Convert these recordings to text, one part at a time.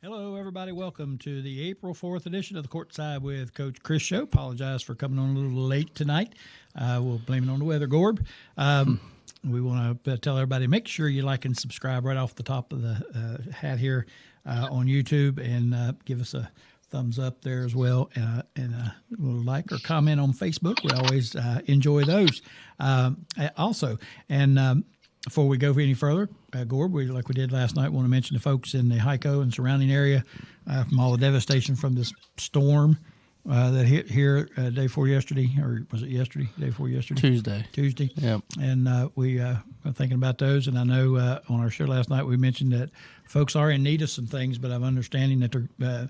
Hello, everybody. Welcome to the April 4th edition of the Courtside with Coach Crist show. Apologize for coming on a little late tonight. We'll blame it on the weather, Gorb. We want to tell everybody, make sure you like and subscribe right off the top of the hat here on YouTube, and give us a thumbs up there as well, and a little like or comment on Facebook. We always enjoy those. Also, and before we go any further, Gorb, like we did last night, want to mention the folks in the Hyco and surrounding area from all the devastation from this storm that hit here day before yesterday, or was it yesterday? Day before yesterday? Tuesday. Yep. And we are thinking about those. And I know on our show last night we mentioned that folks are in need of some things, but I'm understanding that the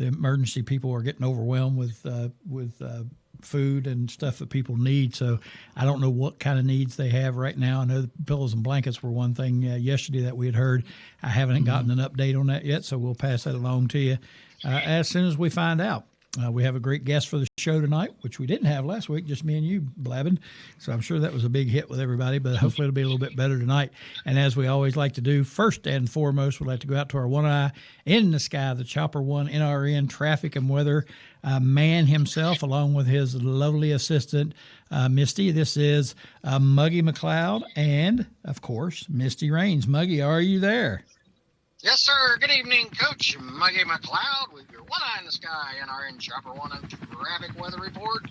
emergency people are getting overwhelmed with food and stuff that people need. So I don't know what kind of needs they have right now. I know the pillows and blankets were one thing yesterday that we had heard. I haven't gotten an update on that yet, so we'll pass that along to you as soon as we find out. We have a great guest for the show tonight, which we didn't have last week, just me and you blabbing. So I'm sure that was a big hit with everybody, but hopefully it'll be a little bit better tonight. And as we always like to do, first and foremost, we'd like to go out to our one eye in the sky, the Chopper One NRN traffic and weather man himself, along with his lovely assistant, Misty. This is Muggy McLeod and, of course, Misty Raines. Muggy, are you there? Yes, sir. Good evening, Coach Muggy McLeod with your one eye in the sky NRN Chopper One traffic weather report.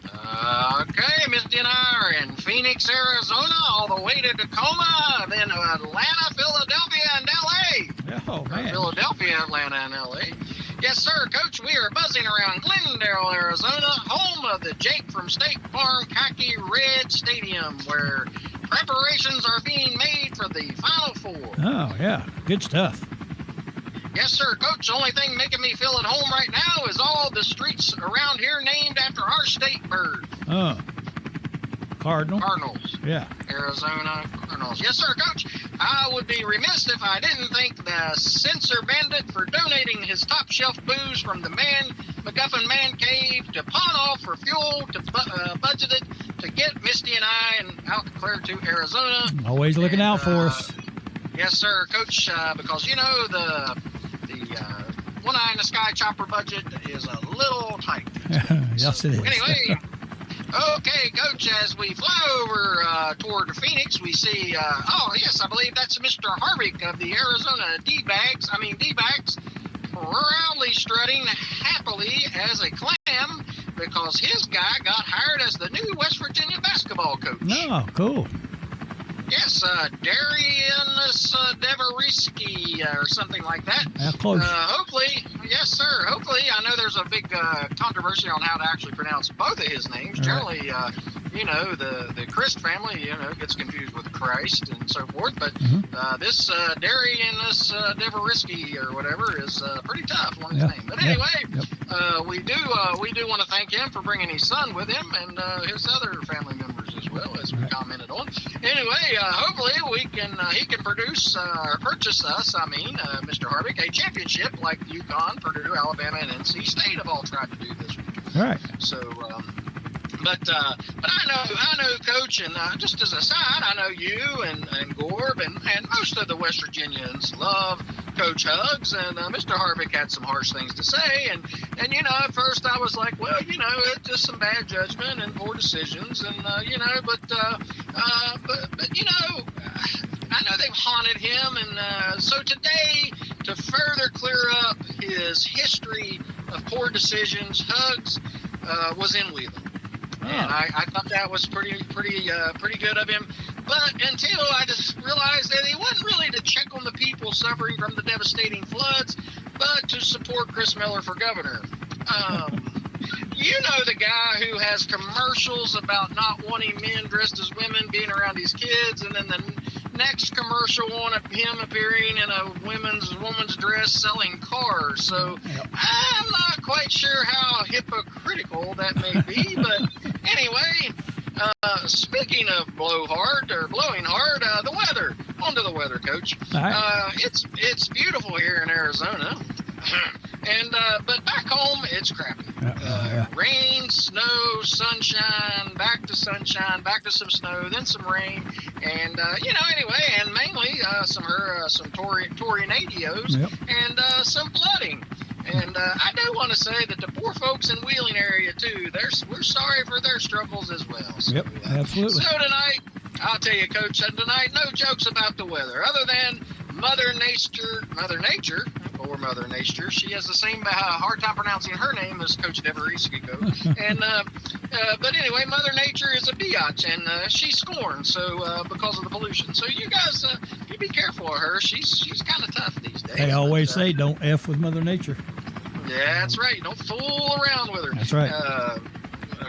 Okay, Misty and I are in Phoenix, Arizona, all the way to Tacoma, then Atlanta, Philadelphia, and L.A. Oh, man. Philadelphia, Atlanta, and L.A. Yes, sir, Coach. We are buzzing around Glendale, Arizona, home of the Jake from State Farm Khaki Red Stadium, where preparations are being made for the Final Four. Oh, yeah. Good stuff. Yes, sir, Coach. The only thing making me feel at home right now is all the streets around here named after our state bird. Oh. Cardinals. Yeah. Arizona Cardinals. Yes, sir, Coach. I would be remiss if I didn't thank the Censor Bandit for donating his top shelf booze from the McGuffin Man Cave to pawn off for fuel to budgeted to get Misty and I out clear to Arizona. Always looking out for us. Yes, sir, Coach, because, you know, the one eye in the sky chopper budget is a little tight. Yes, it is. Anyway, okay, Coach, as we fly over toward Phoenix, we see, I believe that's Mr. Harvick of the Arizona D-backs, proudly strutting happily as a clam because his guy got hired as the new West Virginia basketball coach. Oh, cool. Yes, Darius Deveriski or something like that. Close. Hopefully, yes, sir. Hopefully, I know there's a big controversy on how to actually pronounce both of his names. Right. Generally, the Crist family, gets confused with Christ and so forth. But this Darius Deveriski or whatever is pretty tough on his name. But anyway, we do want to thank him for bringing his son with him and his other family members as well, as we commented on. Anyway, hopefully he can purchase us, Mr. Harvick, a championship like UConn, Purdue, Alabama, and NC State have all tried to do this week. All right. So, but I know, Coach, and just as a side, I know you and Gorb and most of the West Virginians love Coach Hugs, and Mr. Harvick had some harsh things to say, and at first I was like, well, it's just some bad judgment and poor decisions, and but I know they've haunted him, and so today, to further clear up his history of poor decisions, Hugs was in Wheeling. Oh. And I thought that was pretty good of him. But until I just realized that he wasn't really to check on the people suffering from the devastating floods, but to support Chris Miller for governor. The guy who has commercials about not wanting men dressed as women being around his kids, and then the next commercial on him appearing in a woman's dress selling cars. So I'm not quite sure how hypocritical that may be, but anyway, speaking of blowing hard, the weather. On to the weather, Coach. Right. It's beautiful here in Arizona. And but back home, it's crappy. Rain, snow, sunshine, back to some snow, then some rain, and anyway, and mainly some tornadoes and some flooding. And I do want to say that the poor folks in Wheeling area too, we're sorry for their struggles as well. So, absolutely. So tonight, I'll tell you, Coach, tonight no jokes about the weather, other than Mother Nature, or Mother Nature. She has the same hard time pronouncing her name as Coach Deveriskico. And but anyway, Mother Nature is a biatch, and she's scorned because of the pollution. So you guys, you be careful of her. She's kind of tough these days. They always say, "Don't F with Mother Nature." Yeah, that's right. Don't fool around with her. That's right.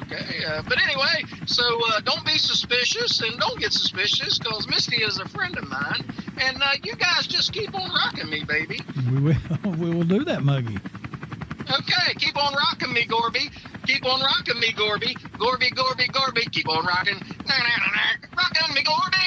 Okay, but anyway, so don't be suspicious and don't get suspicious, because Misty is a friend of mine, and you guys just keep on rocking me, baby. We will do that, Muggy. Okay, keep on rocking me, Gorby. Keep on rocking me, Gorby. Gorby, keep on rocking. Rocking me, Gorby.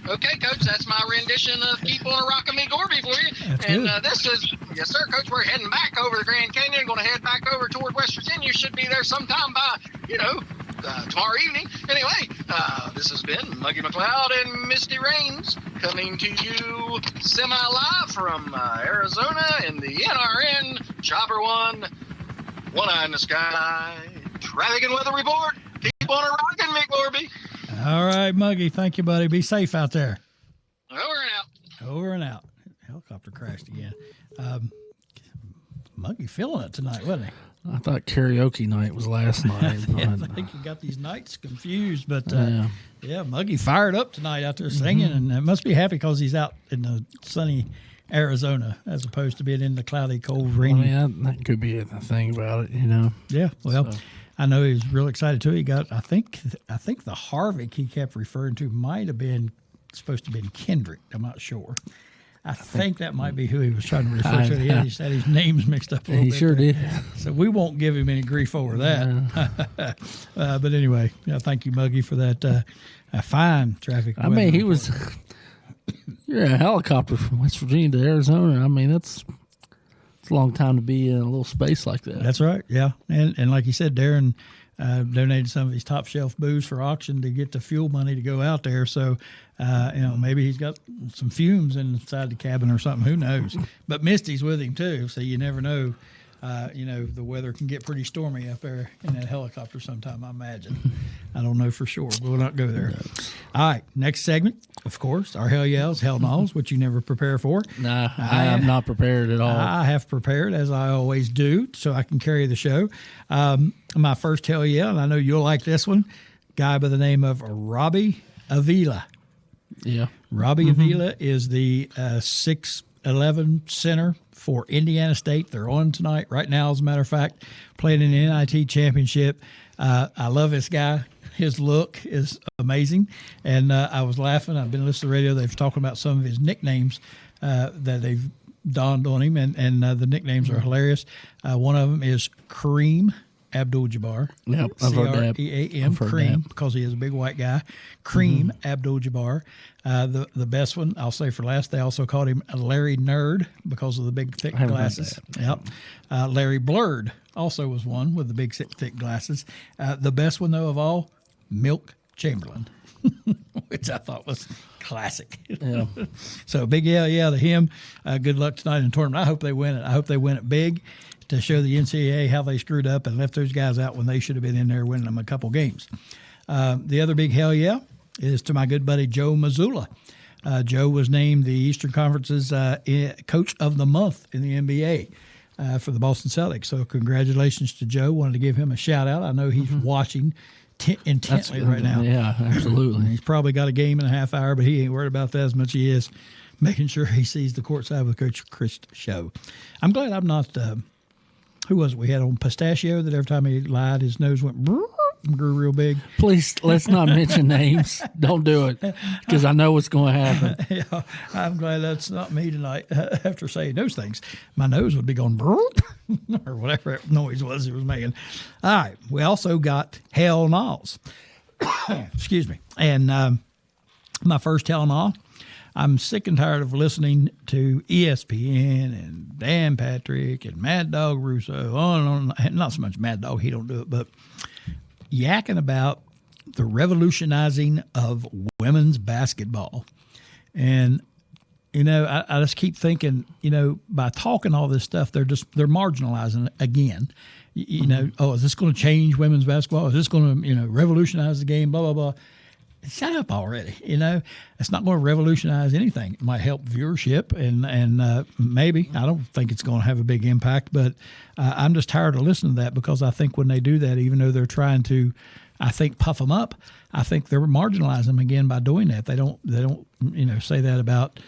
Okay, Coach, that's my rendition of Keep on Rocking Me, Gorby for you. That's and good. This is, yes, sir, Coach, we're heading back over the Grand Canyon. Going to head back over toward West Virginia. Should be there sometime by, tomorrow evening. Anyway, this has been Muggy McLeod and Misty Rains coming to you semi-live from Arizona in the NRN Chopper 1 Eye in the Sky traffic and weather report. Keep on rocking me, Gorby. All right, Muggy. Thank you, buddy. Be safe out there. Over and out. Over and out. Helicopter crashed again. Muggy feeling it tonight, wasn't he? I thought karaoke night was last night. Yeah, I think you got these nights confused, but Muggy fired up tonight out there singing, and it must be happy because he's out in the sunny Arizona as opposed to being in the cloudy, cold, rainy. That could be a thing about it, Yeah, well, so. I know he was real excited too. He got, I think the Harvick he kept referring to might have been supposed to have been Kendrick. I'm not sure. I think that might be who he was trying to refer to. He had his names mixed up a little bit. He sure did. So we won't give him any grief over that. But anyway, thank you, Muggy, for that fine traffic. I mean, you're a helicopter from West Virginia to Arizona. I mean, it's a long time to be in a little space like that. That's right, yeah. And like you said, Darren donated some of his top shelf booze for auction to get the fuel money to go out there. So, maybe he's got some fumes inside the cabin or something. Who knows? But Misty's with him too, so you never know. The weather can get pretty stormy up there in that helicopter sometime, I imagine. I don't know for sure. We'll not go there. All right, next segment, of course, our Hell Yells, Hell No's, which you never prepare for. Nah, I am not prepared at all. I have prepared, as I always do, so I can carry the show. My first Hell Yeah, and I know you'll like this one, guy by the name of Robbie Avila. Yeah. Robbie Avila is the 6'11" center for Indiana State. They're on tonight, right now, as a matter of fact, playing in the NIT championship. I love this guy. His look is amazing. And I was laughing. I've been listening to the radio. They've talking about some of his nicknames that they've donned on him, and the nicknames are hilarious. One of them is Kareem Abdul-Jabbar. Yep, I've heard that. Cream, Cream, because he is a big white guy. Cream Abdul-Jabbar. The best one, I'll say for last, they also called him Larry Nerd because of the big, thick glasses. Yep. Larry Blurred also was one with the big, thick glasses. The best one, though, of all, Milk Chamberlain, which I thought was classic. Yeah. So big yeah to him. Good luck tonight in the tournament. I hope they win it. I hope they win it big to show the NCAA how they screwed up and left those guys out when they should have been in there winning them a couple games. The other big hell yeah is to my good buddy Joe Mazzulla. Joe was named the Eastern Conference's Coach of the Month in the NBA for the Boston Celtics. So congratulations to Joe. Wanted to give him a shout out. I know he's watching intently right now. Yeah, absolutely. He's probably got a game and a half hour, but he ain't worried about that as much as he is making sure he sees the Courtside with Coach Crist show. I'm glad I'm not who was it we had on Pistachio that every time he lied, his nose went and grew real big. Please, let's not mention names. Don't do it, because I know what's going to happen. Yeah, I'm glad that's not me tonight. After saying those things, my nose would be going or whatever that noise was it was making. All right, we also got Hell No's. Excuse me. And my first Hell No I'm sick and tired of listening to ESPN and Dan Patrick and Mad Dog Russo, on and on. Not so much Mad Dog, he don't do it, but yakking about the revolutionizing of women's basketball. And, I just keep thinking, by talking all this stuff, they're marginalizing it again. Is this going to change women's basketball? Is this going to, revolutionize the game? Blah, blah, blah. Shut up already. It's not going to revolutionize anything. It might help viewership and maybe. I don't think it's going to have a big impact, but I'm just tired of listening to that, because I think when they do that, even though they're trying to, I think, puff them up, I think they're marginalizing them again by doing that. They don't say that about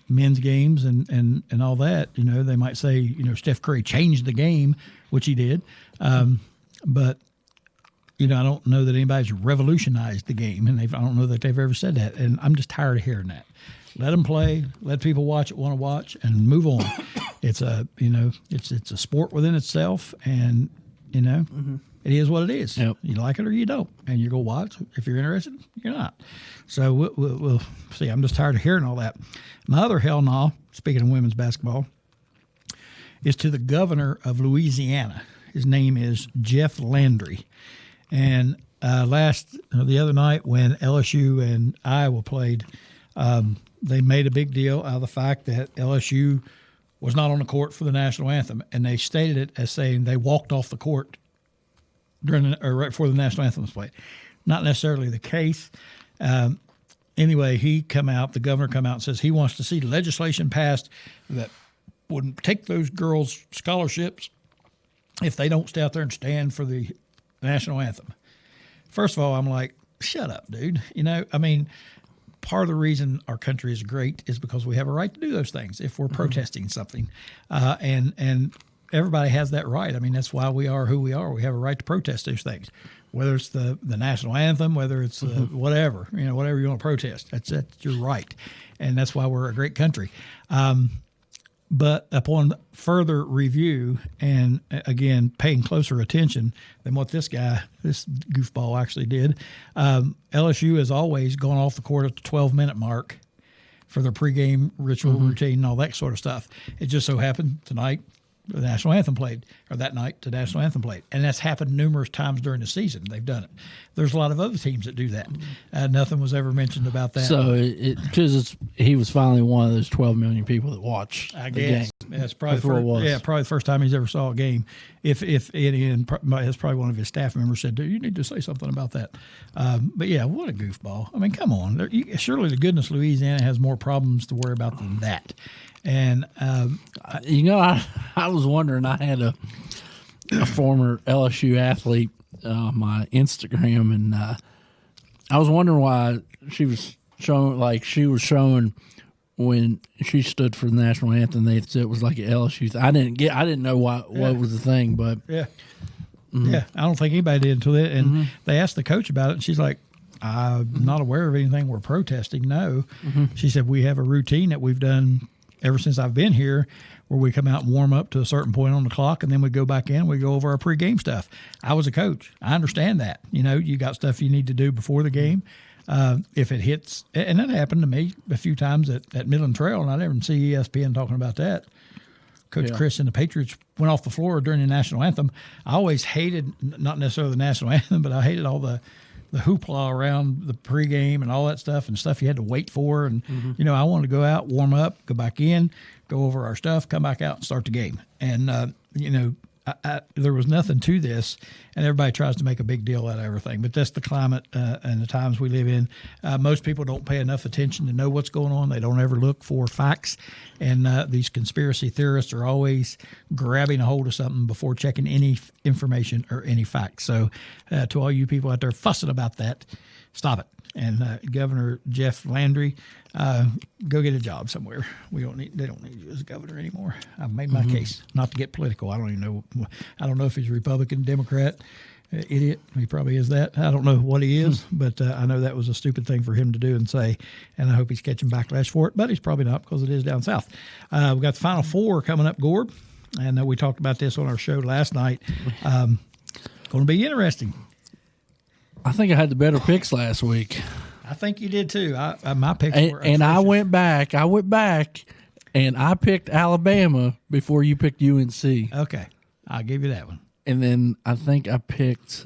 men's games and all that. They might say, Steph Curry changed the game, which he did. But I don't know that anybody's revolutionized the game, and I don't know that they've ever said that. And I'm just tired of hearing that. Let them play, let people watch it, want to watch, and move on. It's a it's a sport within itself, and it is what it is. Yep. You like it or you don't, and you go watch. If you're interested, you're not. So we'll see. I'm just tired of hearing all that. My other hell no, speaking of women's basketball, is to the governor of Louisiana. His name is Jeff Landry. And the other night when LSU and Iowa played, they made a big deal out of the fact that LSU was not on the court for the national anthem, and they stated it as saying they walked off the court right before the national anthem was played. Not necessarily the case. Anyway, the governor come out and says he wants to see legislation passed that would take those girls' scholarships if they don't stay out there and stand for the national anthem. First of all, I'm like, shut up, dude. Part of the reason our country is great is because we have a right to do those things if we're protesting something. And everybody has that right. That's why we are who we are. We have a right to protest those things, whether it's the national anthem, whether it's whatever, whatever you want to protest. That's your right. And that's why we're a great country. But upon further review and, again, paying closer attention than what this goofball actually did, LSU has always gone off the court at the 12-minute mark for their pregame ritual routine and all that sort of stuff. It just so happened tonight the national anthem played, or that night the national anthem played. And that's happened numerous times during the season. They've done it. There's a lot of other teams that do that. Nothing was ever mentioned about that. So because he was finally one of those 12 million people that watch the game. That's probably probably the first time he's ever saw a game. If any, and that's probably one of his staff members said, "You need to say something about that." But yeah, what a goofball! Come on. Surely to goodness, Louisiana has more problems to worry about than that. And I was wondering. I had a former LSU athlete on my Instagram, and I was wondering why she was showing when she stood for the national anthem. They said it was like an LSU. I didn't know what was the thing, but yeah, I don't think anybody did until that. And they asked the coach about it, and she's like, "I'm not aware of anything we're protesting." No, she said we have a routine that we've done ever since I've been here, where we come out and warm up to a certain point on the clock, and then we go back in, we go over our pregame stuff. I was a coach. I understand that. You got stuff you need to do before the game. If it hits, and that happened to me a few times at Midland Trail, and I never see ESPN talking about that. Coach Crist and the Patriots went off the floor during the national anthem. I always hated, not necessarily the national anthem, but I hated all the hoopla around the pregame and all that stuff and stuff you had to wait for. And, I wanted to go out, warm up, go back in, go over our stuff, come back out and start the game. And, there was nothing to this, and everybody tries to make a big deal out of everything. But that's the climate and the times we live in. Most people don't pay enough attention to know what's going on. They don't ever look for facts. And these conspiracy theorists are always grabbing a hold of something before checking any information or any facts. So to all you people out there fussing about that, stop it. And Governor Jeff Landry, go get a job somewhere. They don't need you as governor anymore. I've made my case. Not to get political. I don't even know. I don't know if he's Republican, Democrat, idiot. He probably is that. I don't know what he is, but I know that was a stupid thing for him to do and say, and I hope he's catching backlash for it. But he's probably not, because it is down south. We've got the Final Four coming up, Gorb, and we talked about this on our show last night. Going to be interesting. I think I had the better picks last week. I think you did too. My picks were and I atrocious. went back, and I picked Alabama before you picked UNC. Okay, I'll give you that one. And then I think I picked.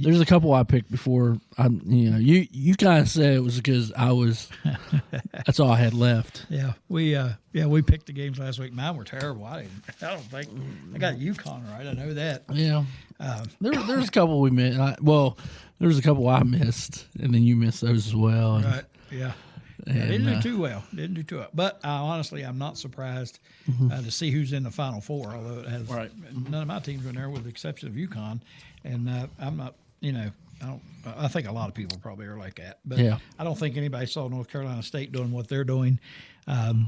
There's a couple I picked before. You kind of said it was because I was. That's all I had left. Yeah, we picked the games last week. Mine were terrible. I don't think I got UConn right. I know that. Yeah, there's a couple we missed. There's a couple I missed, and then you missed those as well. And, Right. Yeah. Didn't do too well. But honestly, I'm not surprised to see who's in the Final Four. Although it has none of my teams are in there, with the exception of UConn, and I'm not. I think a lot of people probably are like that. But I don't think anybody saw North Carolina State doing what they're doing. They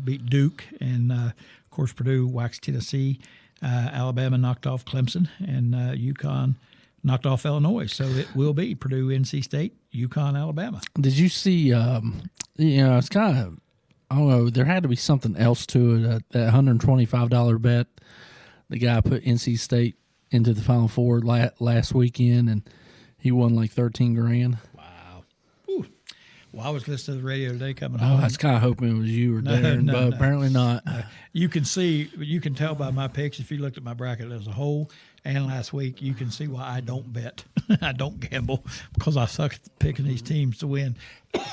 beat Duke, and of course Purdue waxed Tennessee. Alabama knocked off Clemson, and UConn knocked off Illinois. So it will be Purdue, NC State, UConn, Alabama. Did you see? It's kind of, I don't know. There had to be something else to it. That $125 bet, the guy put NC State into the Final Four last weekend, and he won like $13,000. Wow. Ooh. Well, I was listening to the radio today coming I home. was kind of hoping it was you or Darren, but apparently not. You can tell by my picks, if you looked at my bracket as a whole and last week, you can see why I don't bet. I don't gamble, because I suck at picking these teams to win.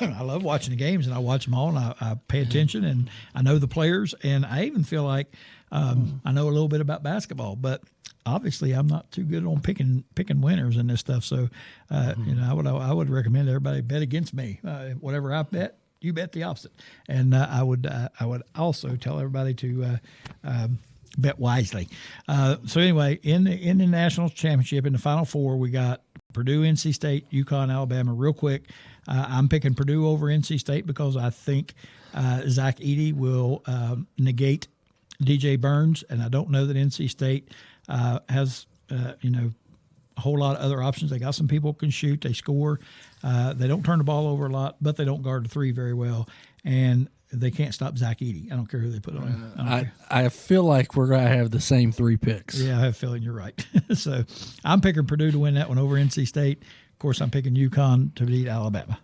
I love watching the games, and I watch them all, and I pay attention, and I know the players, and I even feel like I know a little bit about basketball, but obviously I'm not too good on picking winners and this stuff. So, I would recommend everybody bet against me. Whatever I bet, you bet the opposite. And I would also tell everybody to bet wisely. So anyway, in the national championship, in the Final Four, we got Purdue, NC State, UConn, Alabama. Real quick, I'm picking Purdue over NC State because I think Zach Edey will negate DJ Burns, and I don't know that NC State has a whole lot of other options. They got some people who can shoot, they score, they don't turn the ball over a lot, but they don't guard the three very well, and they can't stop Zach Edey. I don't care who they put on. I feel like we're going to have the same three picks. Yeah, I have a feeling you're right. So I'm picking Purdue to win that one over NC State. Of course, I'm picking UConn to beat Alabama.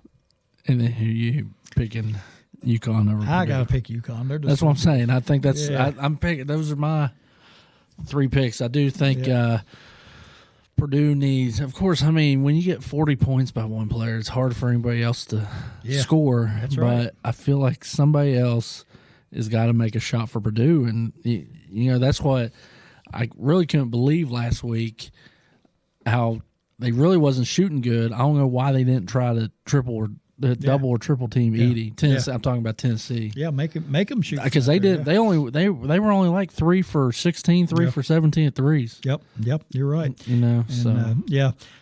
And then who you picking? UConn over. I got to pick UConn. That's what I'm saying. I think that's. Yeah. I'm picking. Those are my three picks. I do think Purdue needs. Of course, I mean, when you get 40 points by one player, it's hard for anybody else to score. That's right. But I feel like somebody else has got to make a shot for Purdue, and that's what I really couldn't believe last week. How they really wasn't shooting good. I don't know why they didn't try to double or triple team Edey. Tennessee. I'm talking about Tennessee. Yeah, make them shoot, because they did. Yeah. They were only like 3 for 16, 3 for 17 at threes. Yep. You're right.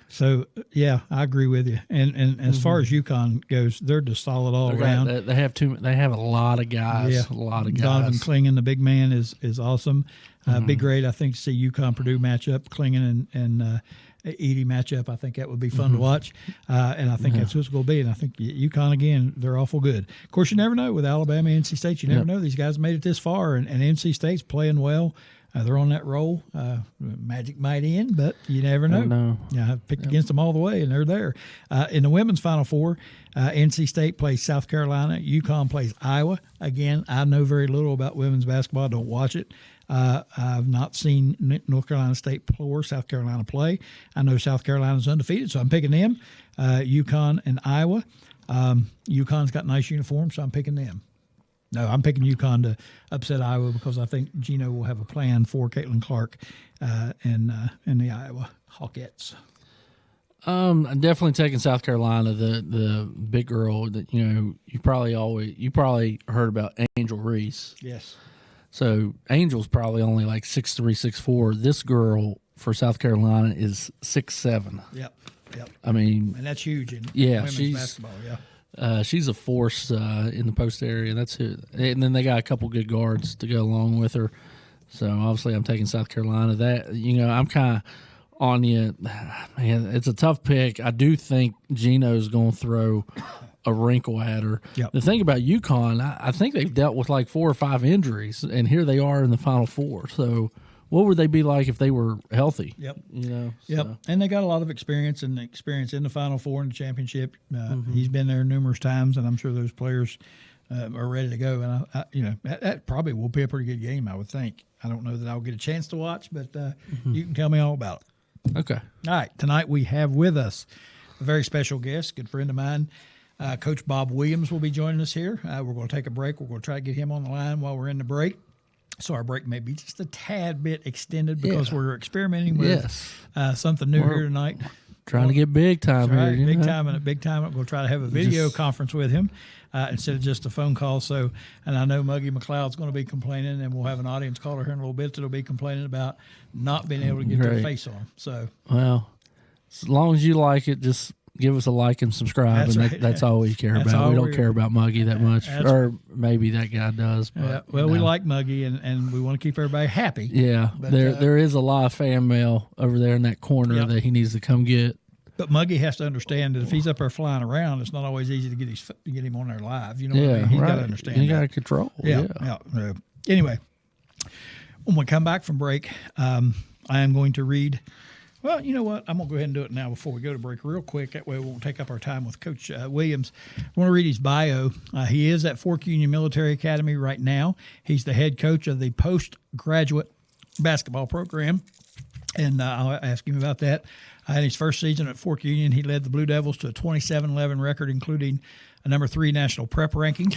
So I agree with you. And as far as UConn goes, they're just solid all around. They have They have a lot of guys. Yeah. A lot of guys. Donovan Clingan, the big man, is awesome. Be great, I think, to see UConn Purdue match up. Clingan and Edey matchup. I think that would be fun to watch, and I think that's what it's going to be. And I think UConn, again, they're awful good. Of course, you never know with Alabama and NC State. You never know. These guys made it this far, and NC State's playing well. They're on that roll. Magic might end, but you never know. I've picked against them all the way, and they're there. In the women's Final Four, NC State plays South Carolina. UConn plays Iowa. Again, I know very little about women's basketball. I don't watch it. I've not seen North Carolina State or South Carolina play. I know South Carolina's undefeated, so I'm picking them. UConn and Iowa. UConn's got nice uniforms, so I'm picking them. No, I'm picking UConn to upset Iowa because I think Gino will have a plan for Caitlin Clark and the Iowa Hawkettes. I'm definitely taking South Carolina, the big girl that you probably heard about, Angel Reese. Yes. So Angel's probably only like 6'3", 6'4". This girl for South Carolina is 6'7". Yep. I mean, and that's huge in women's basketball. Yeah. She's a force in the post area. That's it. And then they got a couple good guards to go along with her. So obviously, I'm taking South Carolina. That I'm kind of on you. Man, it's a tough pick. I do think Gino's going to throw a wrinkle at her. Yep. The thing about UConn, I think they've dealt with like 4 or 5 injuries, and here they are in the Final Four. So what would they be like if they were healthy? Yep. You know. Yep. So. And they got a lot of experience in the Final Four and the championship. He's been there numerous times, and I'm sure those players are ready to go. And that probably will be a pretty good game, I would think. I don't know that I'll get a chance to watch, but you can tell me all about it. Okay. All right. Tonight we have with us a very special guest, good friend of mine. Coach Bob Williams will be joining us here. We're going to take a break. We're going to try to get him on the line while we're in the break. So our break may be just a tad bit extended because we're experimenting with something new here tonight. Trying to get big time here. Right, big time. I'm going to try to have a video conference with him instead of just a phone call. So, and I know Muggy McLeod's going to be complaining, and we'll have an audience caller here in a little bit that'll be complaining about not being able to get their face on. So, well, as long as you like it, just give us a like and subscribe, that's all we care about. We don't care about Muggy that much, or maybe that guy does. But, we like Muggy, and we want to keep everybody happy. Yeah, but, there is a lot of fan mail over there in that corner that he needs to come get. But Muggy has to understand that if he's up there flying around, it's not always easy to get him on there live. You know what I mean? He's got to understand. You got to control. Yeah. Anyway, when we come back from break, I am going to read. Well, you know what? I'm going to go ahead and do it now before we go to break real quick. That way we won't take up our time with Coach Williams. I want to read his bio. He is at Fork Union Military Academy right now. He's the head coach of the postgraduate basketball program, and I'll ask him about that. In his first season at Fork Union, he led the Blue Devils to a 27-11 record, including a number 3 national prep ranking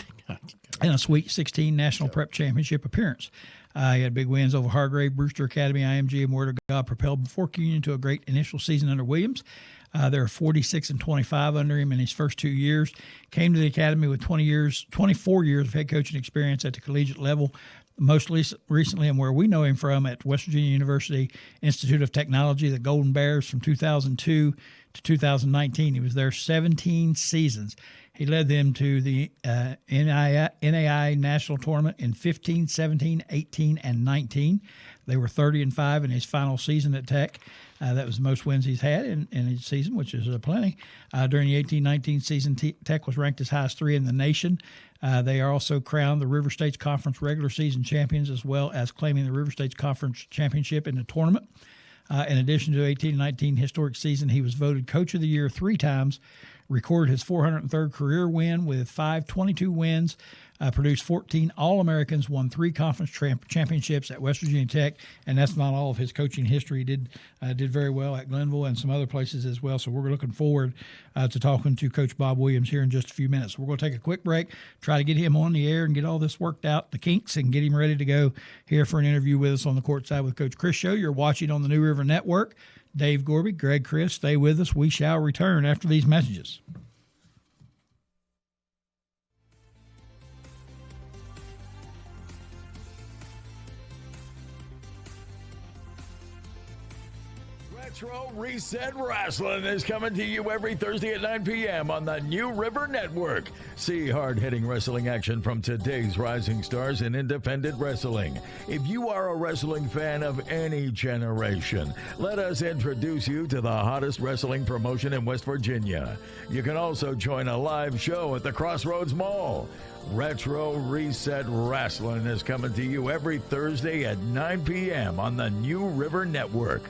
and a Sweet 16 national prep championship appearance. He had big wins over Hargrave, Brewster Academy, IMG, and Word of God propelled Fork Union to a great initial season under Williams. There are 46-25 under him in his first 2 years. Came to the academy with 24 years of head coaching experience at the collegiate level. Most recently, and where we know him from, at West Virginia University Institute of Technology, the Golden Bears, from 2002 to 2019. He was there 17 seasons. He led them to the NAI National Tournament in 15, 17, 18, and 19. They were 30-5 in his final season at Tech. That was the most wins he's had in his season, which is plenty. During the 18-19 season, Tech was ranked as high as 3 in the nation. They are also crowned the River States Conference regular season champions, as well as claiming the River States Conference championship in the tournament. In addition to the 18-19 historic season, he was voted Coach of the Year 3 times, recorded his 403rd career win with 522 wins, produced 14 All-Americans, won 3 conference championships at West Virginia Tech, and that's not all of his coaching history. He did very well at Glenville and some other places as well, so we're looking forward to talking to Coach Bob Williams here in just a few minutes. We're going to take a quick break, try to get him on the air and get all this worked out, the kinks, and get him ready to go here for an interview with us on the Courtside with Coach Crist show. You're watching on the New River Network. Dave Gorby, Greg Crist, stay with us. We shall return after these messages. Retro Reset Wrestling is coming to you every Thursday at 9 p.m. on the New River Network. See hard-hitting wrestling action from today's rising stars in independent wrestling. If you are a wrestling fan of any generation, let us introduce you to the hottest wrestling promotion in West Virginia. You can also join a live show at the Crossroads Mall. Retro Reset Wrestling is coming to you every Thursday at 9 p.m. on the New River Network.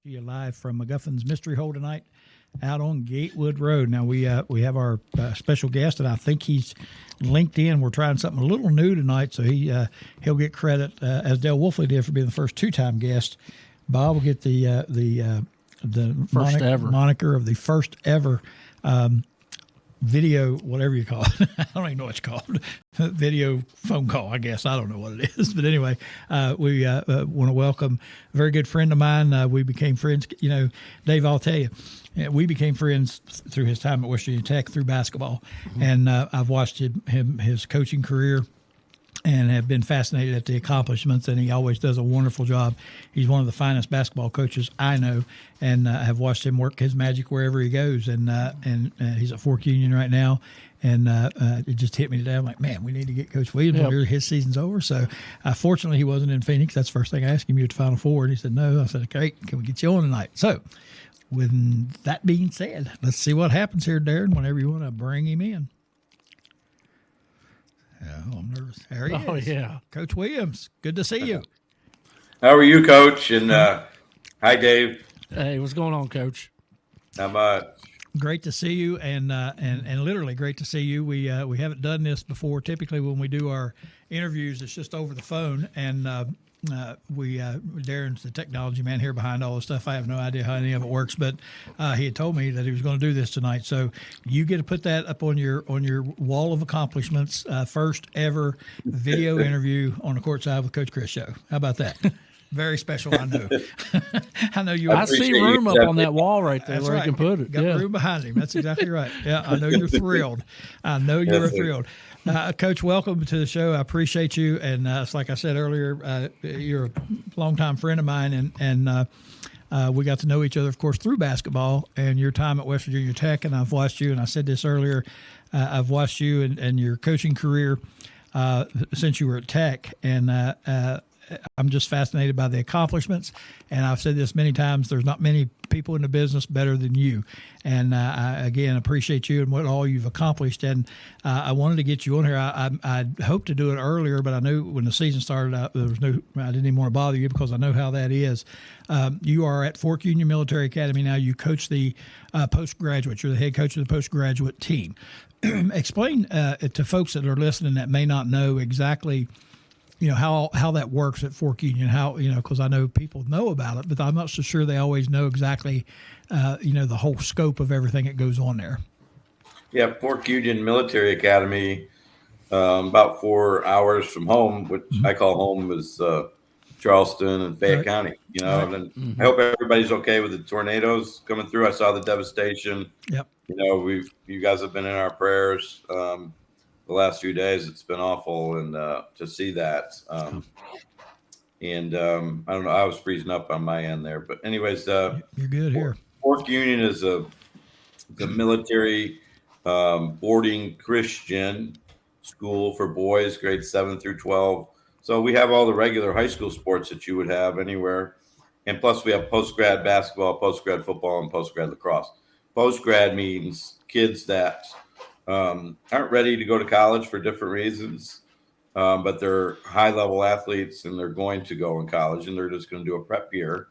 You live from McGuffin's Mystery Hole tonight out on Gatewood Road. Now we have our special guest, and I think he's linked in. We're trying something a little new tonight, so he'll get credit as Dale Wolfley did for being the first two-time guest. Bob will get the moniker of the first ever video, whatever you call it. I don't even know what it's called. Video phone call, I guess. I don't know what it is. But anyway, we want to welcome a very good friend of mine. We became friends. You know, Dave, I'll tell you, we became friends through his time at West Virginia Tech through basketball. Mm-hmm. And I've watched his coaching career and have been fascinated at the accomplishments, and he always does a wonderful job. He's one of the finest basketball coaches I know, and have watched him work his magic wherever he goes. And he's at Fork Union right now, and it just hit me today. I'm like, man, we need to get Coach Williams here. His season's over. So fortunately, he wasn't in Phoenix. That's the first thing I asked him. You at the Final Four, and he said no. I said, okay, can we get you on tonight? So with that being said, let's see what happens here, Darren, whenever you want to bring him in. Oh, I'm nervous. There he is. Oh, yeah. Coach Williams, good to see you. How are you, Coach? And hi, Dave. Hey, what's going on, Coach? How much? Great to see you, and literally great to see you. We haven't done this before. Typically, when we do our interviews, it's just over the phone, and Darren's the technology man here behind all the stuff. I have no idea how any of it works, but he had told me that he was going to do this tonight. So you get to put that up on your wall of accomplishments. First ever video interview on the Courtside with Coach Crist show. How about that? Very special, I know. I know you. I see room up on that wall right there. That's where I can put it. Got room behind him. That's exactly right. Yeah, I know you're thrilled. I know you're thrilled. Coach, welcome to the show. I appreciate you. And it's like I said earlier, you're a longtime friend of mine, and we got to know each other, of course, through basketball and your time at West Virginia Tech. And I've watched you, and I said this earlier, I've watched you and your coaching career since you were at Tech. And I'm just fascinated by the accomplishments. And I've said this many times, there's not many people in the business better than you. And I, again, appreciate you and what all you've accomplished. And I wanted to get you on here. I hoped to do it earlier, but I knew when the season started out, I didn't even want to bother you because I know how that is. You are at Fork Union Military Academy now. You coach the postgraduate. You're the head coach of the postgraduate team. Explain to folks that are listening that may not know exactly how that works at Fork Union, because I know people know about it, but I'm not so sure they always know exactly, the whole scope of everything that goes on there. Yeah, Fork Union Military Academy, about 4 hours from home, which I call home, is Charleston and Fayette County. And I hope everybody's okay with the tornadoes coming through. I saw the devastation. Yep. You guys have been in our prayers. The last few days, it's been awful, and to see that, I don't know, I was freezing up on my end there, but anyways, you're good here. Fork Union is the military boarding Christian school for boys, grades 7 through 12. So we have all the regular high school sports that you would have anywhere, and plus we have post-grad basketball, post-grad football, and post-grad lacrosse. Post-grad means kids that aren't ready to go to college for different reasons, but they're high-level athletes and they're going to go in college, and they're just going to do a prep year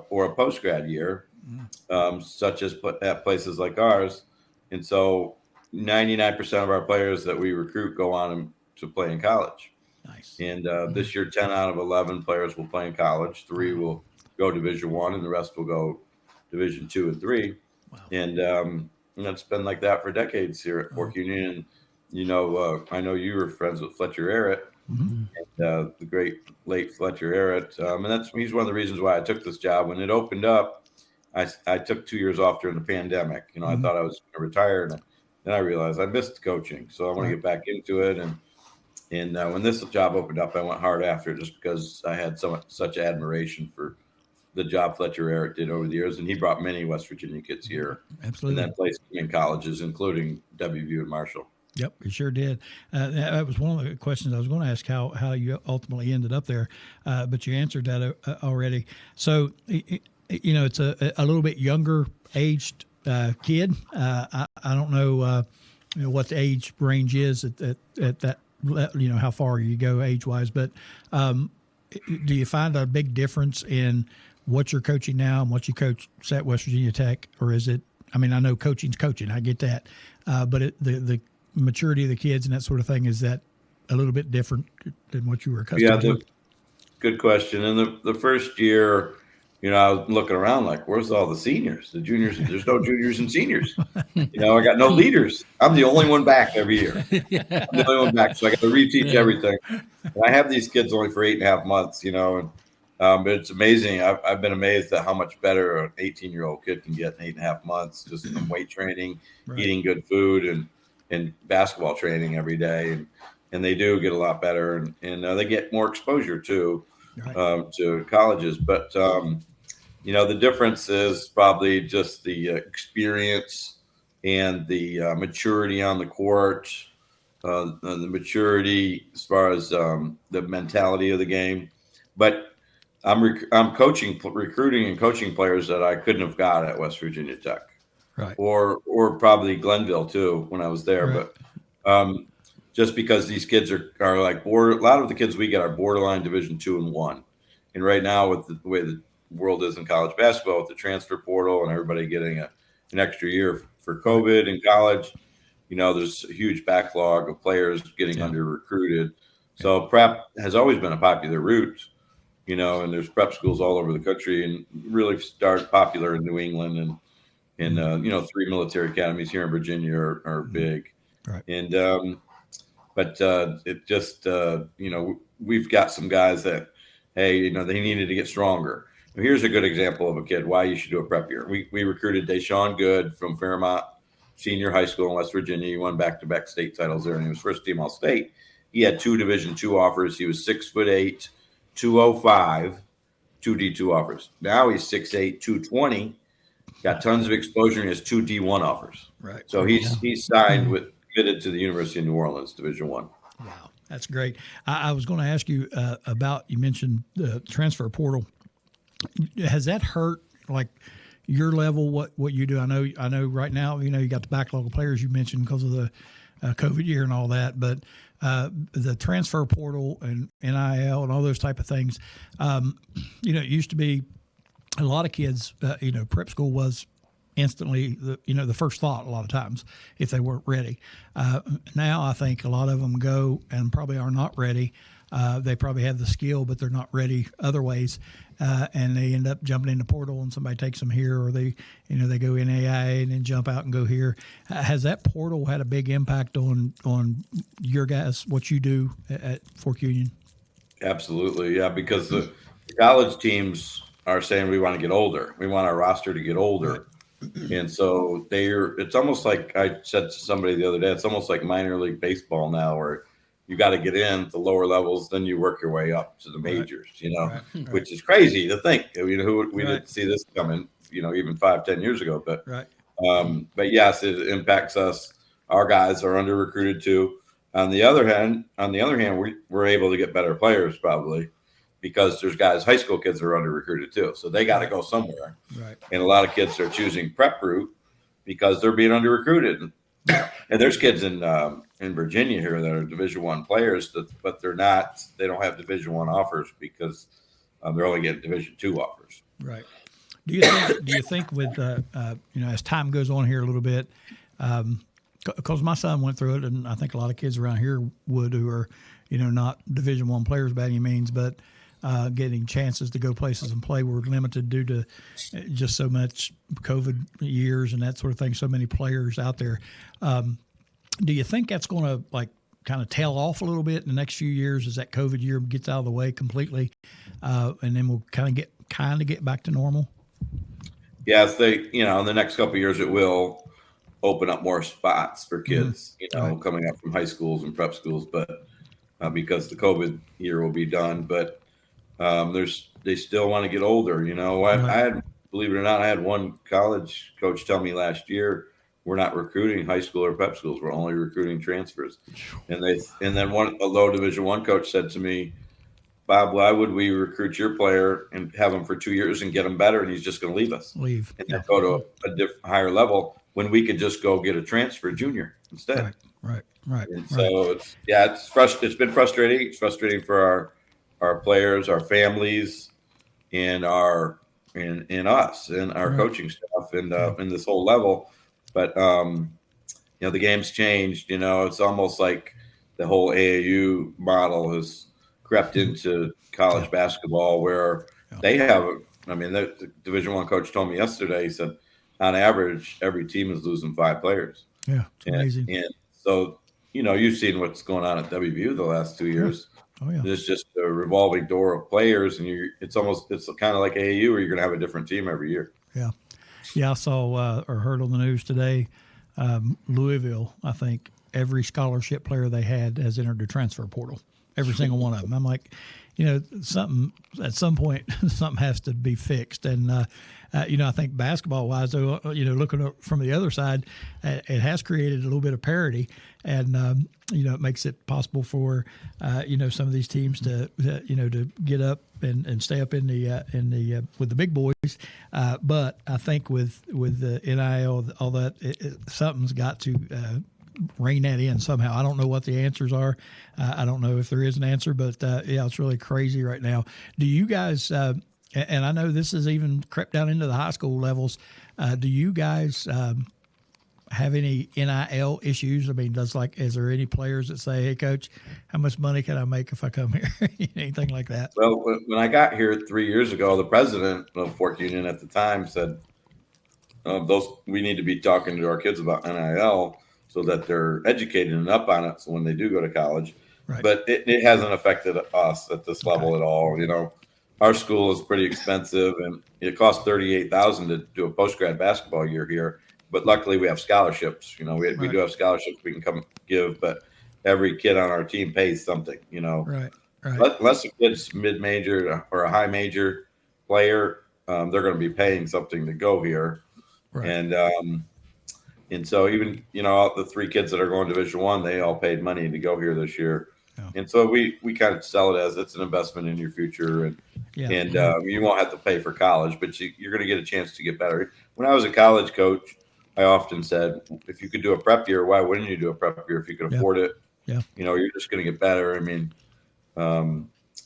or a post-grad year, such as at places like ours. And so 99% of our players that we recruit go on to play in college. Nice. And this year, 10 out of 11 players will play in college. 3 will go Division I, and the rest will go Division II and III. Wow. And it's been like that for decades here at Fork Union. And, I know you were friends with Fletcher Arrett, and the great late Fletcher Arrett. And he's one of the reasons why I took this job. When it opened up, I took 2 years off during the pandemic. I thought I was going to retire, and then I realized I missed coaching. So I want to get back into it. And when this job opened up, I went hard after it just because I had such admiration for the job Fletcher Arrett did over the years, and he brought many West Virginia kids here. Absolutely. And then placed them in colleges, including WVU and Marshall. Yep, you sure did. That was one of the questions I was going to ask, how you ultimately ended up there, but you answered that already. So, it's a little bit younger aged kid. I don't know, what the age range is at that, how far you go age-wise, but do you find a big difference in what you're coaching now and what you coached at West Virginia Tech, or is it? I mean, I know coaching's coaching, I get that, but the maturity of the kids and that sort of thing, is that a little bit different than what you were accustomed to? Good question. In the first year, I was looking around like, where's all the seniors, the juniors? There's no juniors and seniors. I got no leaders. I'm the only one back every year. Yeah. I'm the only one back, so I got to reteach everything. And I have these kids only for 8.5 months, and but it's amazing. I've been amazed at how much better an 18-year-old kid can get in 8.5 months just from weight training, eating good food, and basketball training every day. And they do get a lot better, and they get more exposure too. To colleges, but the difference is probably just the experience and the maturity on the court, the maturity as far as the mentality of the game. But I'm recruiting and coaching players that I couldn't have got at West Virginia Tech, right? Or probably Glenville too when I was there, right. But. Just because these kids are like a lot of the kids we get are borderline Division II and I, and right now with the way the world is in college basketball, with the transfer portal and everybody getting an extra year for COVID in college, there's a huge backlog of players getting under recruited. So prep has always been a popular route, and there's prep schools all over the country, and really started popular in New England, and 3 military academies here in Virginia are big, right? And but it just, we've got some guys that, hey, they needed to get stronger. Here's a good example of a kid, why you should do a prep year. We recruited Deshaun Good from Fairmont Senior High School in West Virginia. He won back-to-back state titles there, and he was first team All-State. He had 2 Division II offers. He was 6'8", 205, 2 D2 offers. Now he's 6'8", 220, got tons of exposure, and has 2 D1 offers. Right. So he's signed committed to the University of New Orleans, Division I. Wow, that's great. I was going to ask you about, you mentioned the transfer portal. Has that hurt like your level? What you do? I know right now. You got the backlog of players you mentioned because of the COVID year and all that, but the transfer portal and NIL and all those type of things. It used to be a lot of kids. Prep school was instantly the first thought a lot of times if they weren't ready. Now I think a lot of them go and probably are not ready. They probably have the skill, but they're not ready other ways, and they end up jumping in the portal and somebody takes them here, or they go NAIA and then jump out and go here. Has that portal had a big impact on your guys, what you do at Fork Union? Absolutely, yeah, because the college teams are saying we want to get older. We want our roster to get older. And so it's almost like I said to somebody the other day, it's almost like minor league baseball now, where you got to get in the lower levels, then you work your way up to the majors, which is crazy to think. We didn't see this coming, even 5-10 years ago, but yes, it impacts us. Our guys are under recruited too. On the other hand, we're able to get better players probably, because there's guys, high school kids are under recruited too. So they got to go somewhere. Right. And a lot of kids are choosing prep route because they're being under recruited. And there's kids in Virginia here that are Division I players, but they don't have Division I offers because they're only getting Division II offers. Right. Do you think with, as time goes on here a little bit, because my son went through it, and I think a lot of kids around here would, who are, not Division I players by any means, but getting chances to go places and play were limited due to just so much COVID years and that sort of thing. So many players out there. Do you think that's going to kind of tail off a little bit in the next few years as that COVID year gets out of the way completely, and then we'll kind of get back to normal? Yes, in the next couple of years it will open up more spots for kids, coming up from high schools and prep schools, but because the COVID year will be done, but they still want to get older. I had, believe it or not, I had one college coach tell me last year, we're not recruiting high school or prep schools. We're only recruiting transfers. And then a low Division I coach said to me, Bob, why would we recruit your player and have him for 2 years and get him better, and he's just going to leave us? And then go to a higher level when we could just go get a transfer junior instead. Right. And so it's been frustrating. It's frustrating for our players, our families, and our in us and our coaching staff and in this whole level. But the game's changed. It's almost like the whole AAU model has crept into college basketball, where they have. I mean, the Division I coach told me yesterday. He said, on average, every team is losing 5 players. Yeah, it's amazing. And so, you've seen what's going on at WVU the last 2 years. Oh yeah, There's just a revolving door of players, and it's kind of like AAU, where you're going to have a different team every year. Yeah. I saw or heard on the news today, Louisville. I think every scholarship player they had has entered the transfer portal. Every single one of them. I'm like, something at some point, something has to be fixed. And I think basketball wise, though, looking up from the other side, it has created a little bit of parity, and it makes it possible for some of these teams to get up and stay up in the with the big boys. But I think with the NIL, all that, something's got to rein that in somehow. I don't know what the answers are. I don't know if there is an answer, but it's really crazy right now. Do you guys? And I know this has even crept down into the high school levels. Do you guys have any NIL issues? I mean, is there any players that say, "Hey, coach, how much money can I make if I come here?" Anything like that? Well, when I got here 3 years ago, the president of Fork Union at the time said, we need to be talking to our kids about NIL so that they're educated and up on it, so when they do go to college." Right. But it hasn't affected us at this level at all. Our school is pretty expensive, and it costs $38,000 to do a post-grad basketball year here. But luckily, we have scholarships. We do have scholarships we can come give, but every kid on our team pays something. Right. Unless a kid's mid-major or a high-major player, they're going to be paying something to go here. Right. And so even the 3 kids that are going to Division I, they all paid money to go here this year. And so we kind of sell it as it's an investment in your future, and you won't have to pay for college, but you're going to get a chance to get better. When I was a college coach, I often said, if you could do a prep year, why wouldn't you do a prep year if you could afford it? Yeah. You're just going to get better. I mean,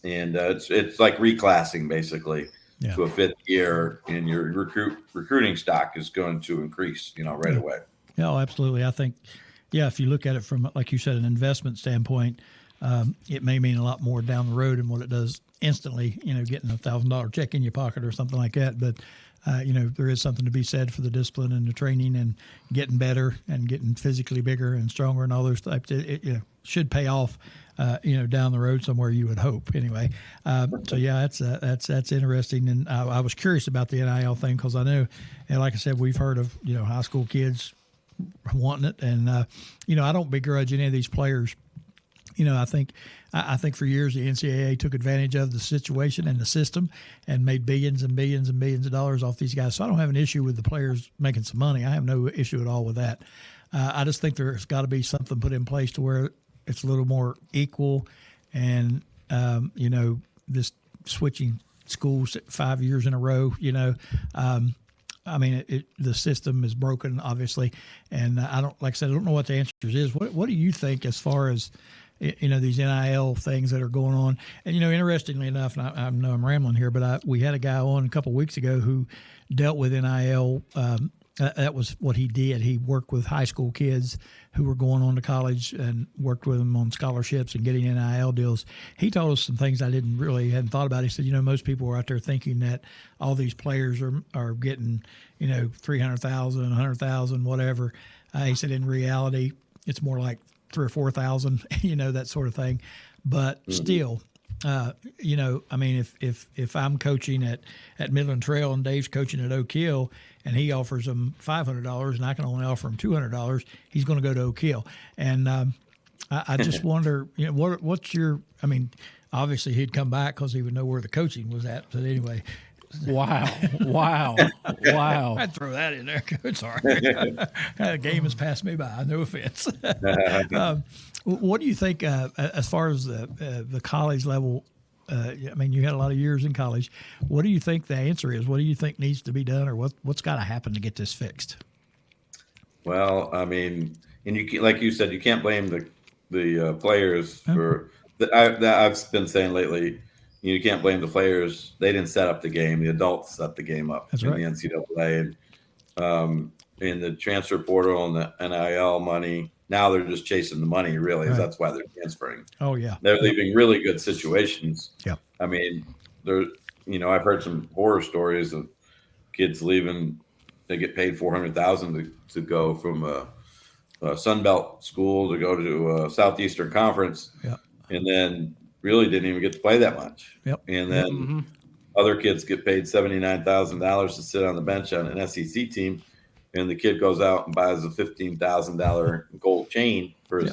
it's like reclassing basically to a 5th year, and your recruiting stock is going to increase, right away. Yeah, absolutely. I think, if you look at it from, like you said, an investment standpoint, it may mean a lot more down the road than what it does instantly, getting $1,000 check in your pocket or something like that. But, there is something to be said for the discipline and the training and getting better and getting physically bigger and stronger and all those types. It should pay off, down the road somewhere, you would hope anyway. That's interesting. And I was curious about the NIL thing because I know, and like I said, we've heard of, high school kids wanting it. And, I don't begrudge any of these players. I think for years the NCAA took advantage of the situation and the system and made billions and billions and billions of dollars off these guys. So I don't have an issue with the players making some money. I have no issue at all with that. I just think there's got to be something put in place to where it's a little more equal, and this switching schools 5 years in a row. I mean, the system is broken, obviously, and I don't know what the answer is. What do you think as far as these NIL things that are going on? And interestingly enough, and I know I'm rambling here, but we had a guy on a couple of weeks ago who dealt with NIL. That was what he did. He worked with high school kids who were going on to college and worked with them on scholarships and getting NIL deals. He told us some things I hadn't thought about. He said, most people are out there thinking that all these players are getting, $300,000, $100,000, whatever. He said, in reality, it's more like $3,000 or $4,000, that sort of thing. But still, I mean, if I'm coaching at Midland Trail and Dave's coaching at Oak Hill, and he offers him $500 and I can only offer him $200, he's going to go to Oak Hill. And I just wonder, what's your? I mean, obviously he'd come back because he would know where the coaching was at. But anyway. Wow. I'd throw that in there, Coach. Sorry. The game has passed me by. No offense. What do you think as far as the college level? I mean, you had a lot of years in college. What do you think the answer is? What do you think needs to be done, or what's got to happen to get this fixed? Well, I mean, and like you said, you can't blame the players for that. I've been saying lately, you can't blame the players. They didn't set up the game. The adults set the game up That's in right. the NCAA. And in the transfer portal and the NIL money, now they're just chasing the money, really. Right. That's why they're transferring. Oh, yeah. They're leaving really good situations. Yep. I mean, I've heard some horror stories of kids leaving. They get paid $400,000 to go from a Sun Belt school to go to a Southeastern Conference, Yep. and then really didn't even get to play that much. Yep. And then other kids get paid $79,000 to sit on the bench on an SEC team, and the kid goes out and buys a $15,000 gold chain for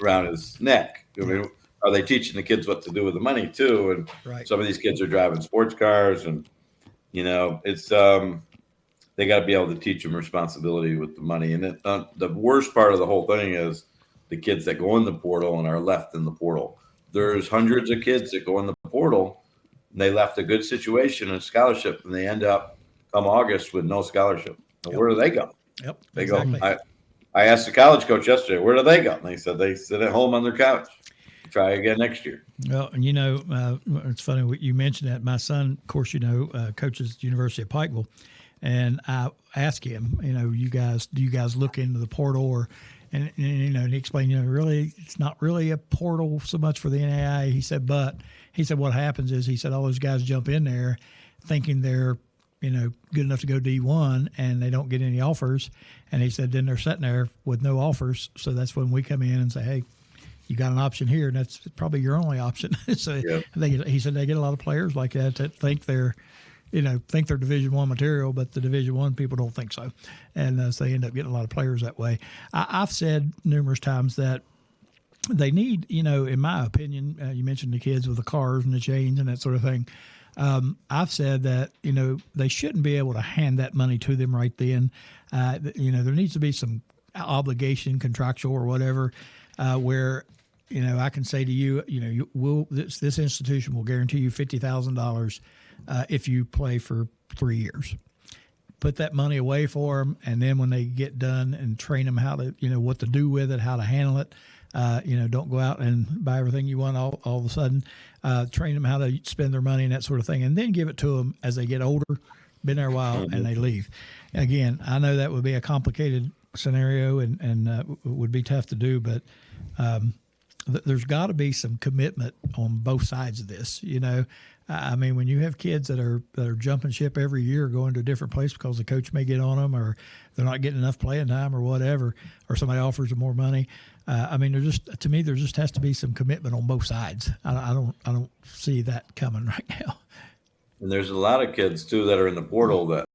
around his neck. I mean, are they teaching the kids what to do with the money too? And Right. some of these kids are driving sports cars, and it's they got to be able to teach them responsibility with the money. And the worst part of the whole thing is the kids that go in the portal and are left in the portal. There's hundreds of kids that go in the portal and they left a good situation and scholarship, and they end up come August with no scholarship. Now, where do they go? Yep. They exactly. go. I asked the college coach yesterday, where do they go? And they said they sit at home on their couch. Try again next year. Well, and it's funny what you mentioned that. My son, of course, coaches at the University of Pikeville, and I asked him, do you guys look into the portal and he explained, really, it's not really a portal so much for the NAIA. He said what happens is, he said, all those guys jump in there thinking they're, good enough to go D1, and they don't get any offers. And he said, then they're sitting there with no offers. So that's when we come in and say, hey, you got an option here, and that's probably your only option. So he said they get a lot of players like that think they're Division I material, but the Division I people don't think so, and so they end up getting a lot of players that way. I've said numerous times that they need, in my opinion, you mentioned the kids with the cars and the chains and that sort of thing. I've said that they shouldn't be able to hand that money to them right then. There needs to be some obligation, contractual or whatever, where I can say to you, this institution will guarantee you $50,000 if you play for 3 years. Put that money away for them, and then when they get done, and train them how to, what to do with it, how to handle it. Don't go out and buy everything you want all of a sudden. Train them how to spend their money and that sort of thing, and then give it to them as they get older, been there a while, and they leave. Again, I know that would be a complicated scenario and would be tough to do, but there's got to be some commitment on both sides of this. I mean, when you have kids that are jumping ship every year, going to a different place because the coach may get on them, or they're not getting enough playing time, or whatever, or somebody offers them more money. I mean, there just has to be some commitment on both sides. I don't see that coming right now. And there's a lot of kids too that are in the portal that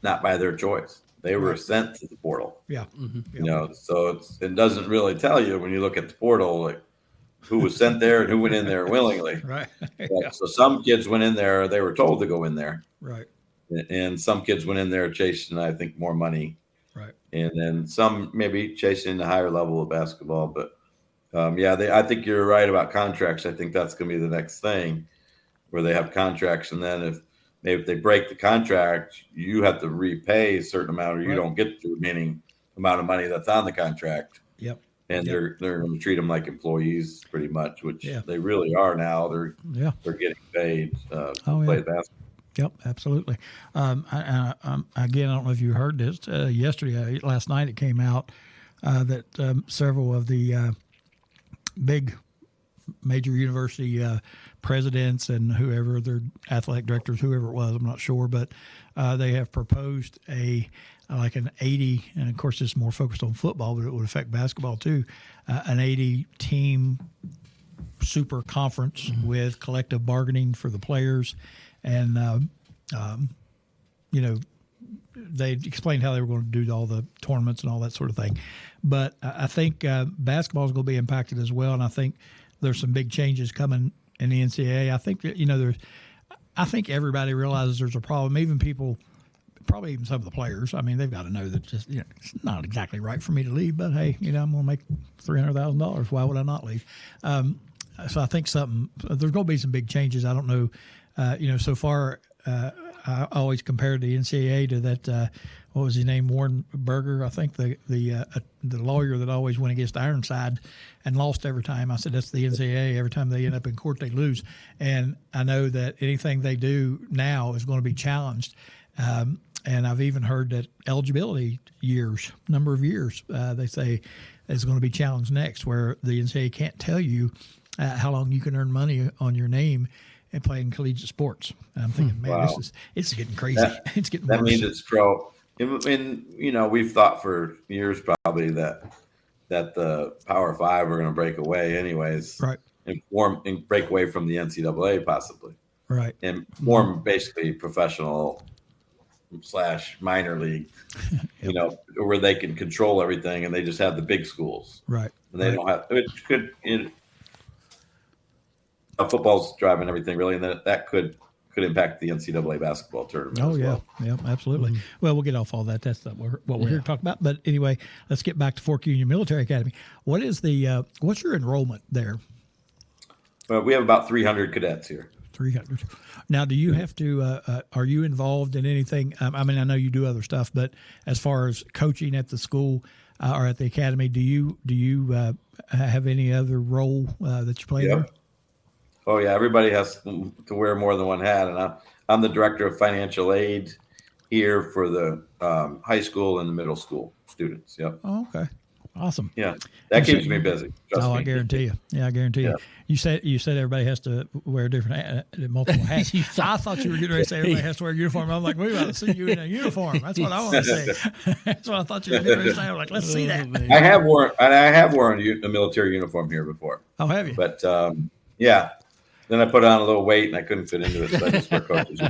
not by their choice. They were sent to the portal. Yeah. So it doesn't really tell you when you look at the portal, like who was sent there and who went in there willingly. Right. So some kids went in there, they were told to go in there. Right. And some kids went in there chasing, I think, more money. Right. And then some maybe chasing the higher level of basketball. But I think you're right about contracts. I think that's going to be the next thing, where they have contracts, and then if they break the contract, you have to repay a certain amount, or you don't get the remaining amount of money that's on the contract. Yep. And they're going to treat them like employees pretty much, which they really are now. They're getting paid to play basketball. Yep, absolutely. Again, I don't know if you heard this last night. It came out that several of the big major university presidents and whoever their athletic directors, whoever it was, I'm not sure, but they have proposed an 80, and of course it's more focused on football, but it would affect basketball too, an 80 team super conference with collective bargaining for the players. And, they explained how they were going to do all the tournaments and all that sort of thing. But I think basketball is going to be impacted as well. And I think there's some big changes coming in the NCAA. I think that, I think everybody realizes there's a problem. Even people, probably even some of the players. I mean, they've got to know that just, it's not exactly right for me to leave, but hey, I'm going to make $300,000. Why would I not leave? So I think there's going to be some big changes. I don't know. So far, I always compared the NCAA to that. What was his name? Warren Berger, I think the lawyer that always went against Ironside and lost every time. I said that's the NCAA. Every time they end up in court, they lose. And I know that anything they do now is going to be challenged. And I've even heard that eligibility number of years, they say is going to be challenged next, where the NCAA can't tell you how long you can earn money on your name and playing collegiate sports. And I'm thinking, man, it's getting crazy. It's getting worse. That means it's pro. And we've thought for years probably that the Power Five are going to break away anyways, right? And break away from the NCAA possibly, right? And form basically professional / minor league, Yep. where they can control everything, and they just have the big schools, right? And they don't have. It could. Football's driving everything really, and that could impact the NCAA basketball tournament. Oh, yeah. Well. Yeah, absolutely. Mm-hmm. Well, we'll get off all that. That's not what we're here to talk about. But anyway, let's get back to Fork Union Military Academy. What is what's your enrollment there? Well, we have about 300 cadets here. 300. Now, do you have to, are you involved in anything? I mean, I know you do other stuff, but as far as coaching at the school or at the academy, do you have any other role that you play there? Oh yeah, everybody has to wear more than one hat, and I'm the director of financial aid here for the high school and the middle school students. Yep. Oh, okay. Awesome. Yeah, that keeps me busy. Trust me. I guarantee you. Yeah, I guarantee you. You said everybody has to wear different multiple hats. I thought you were getting ready to say everybody has to wear a uniform. I'm like, we got to see you in a uniform. That's what I want to say. That's what I thought you were getting ready to say. I'm like, let's see that. I have worn a military uniform here before. Oh, have you? But yeah. Then I put on a little weight and I couldn't fit into it, so I just wear coaches.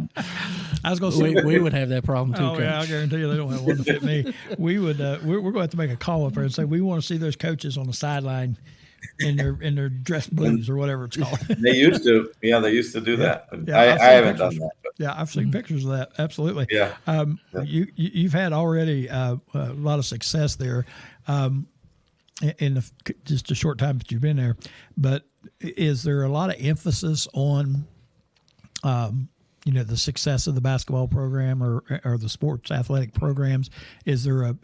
I was going to say we would have that problem too. Oh, yeah, I guarantee you they don't have one to fit me. We would. We're going to have to make a call up there and say we want to see those coaches on the sideline in their dress blues or whatever it's called. They used to. Yeah, they used to do that. Yeah, I haven't done that. But. Yeah, I've seen pictures of that. Absolutely. Yeah. You've had already a lot of success there. In just a short time that you've been there, but is there a lot of emphasis on, the success of the basketball program or the sports athletic programs? Is there a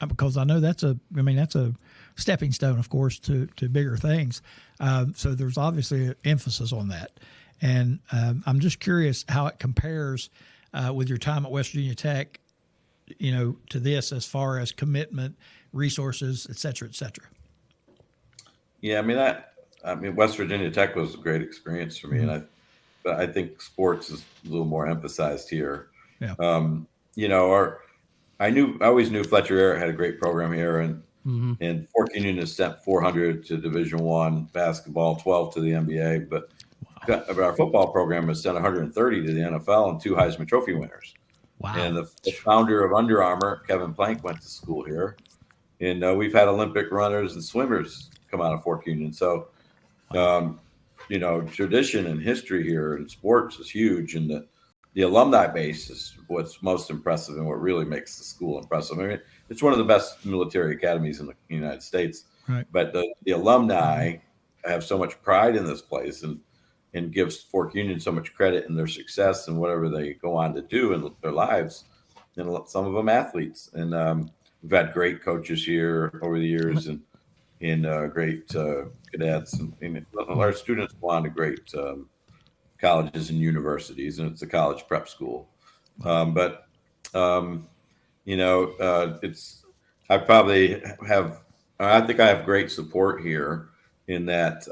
because I know that's a stepping stone, of course, to bigger things. So there's obviously an emphasis on that, and I'm just curious how it compares with your time at West Virginia Tech, to this as far as commitment, resources, et cetera, et cetera. Yeah, I mean, West Virginia Tech was a great experience for me, mm-hmm. But I think sports is a little more emphasized here. Yeah. I always knew Fletcher Arrett had a great program here, and mm-hmm. and Fork Union has sent 400 to Division I basketball, 12 to the NBA, but our football program has sent 130 to the NFL and 2 Heisman Trophy winners. Wow. And the founder of Under Armour, Kevin Plank, went to school here. And we've had Olympic runners and swimmers come out of Fork Union. So, tradition and history here in sports is huge. And the alumni base is what's most impressive and what really makes the school impressive. I mean, it's one of the best military academies in the United States. Right. But the alumni have so much pride in this place and gives Fork Union so much credit in their success and whatever they go on to do in their lives. And some of them athletes. And we've had great coaches here over the years and great cadets. And our students go on to great colleges and universities, and it's a college prep school. I think I have great support here in that,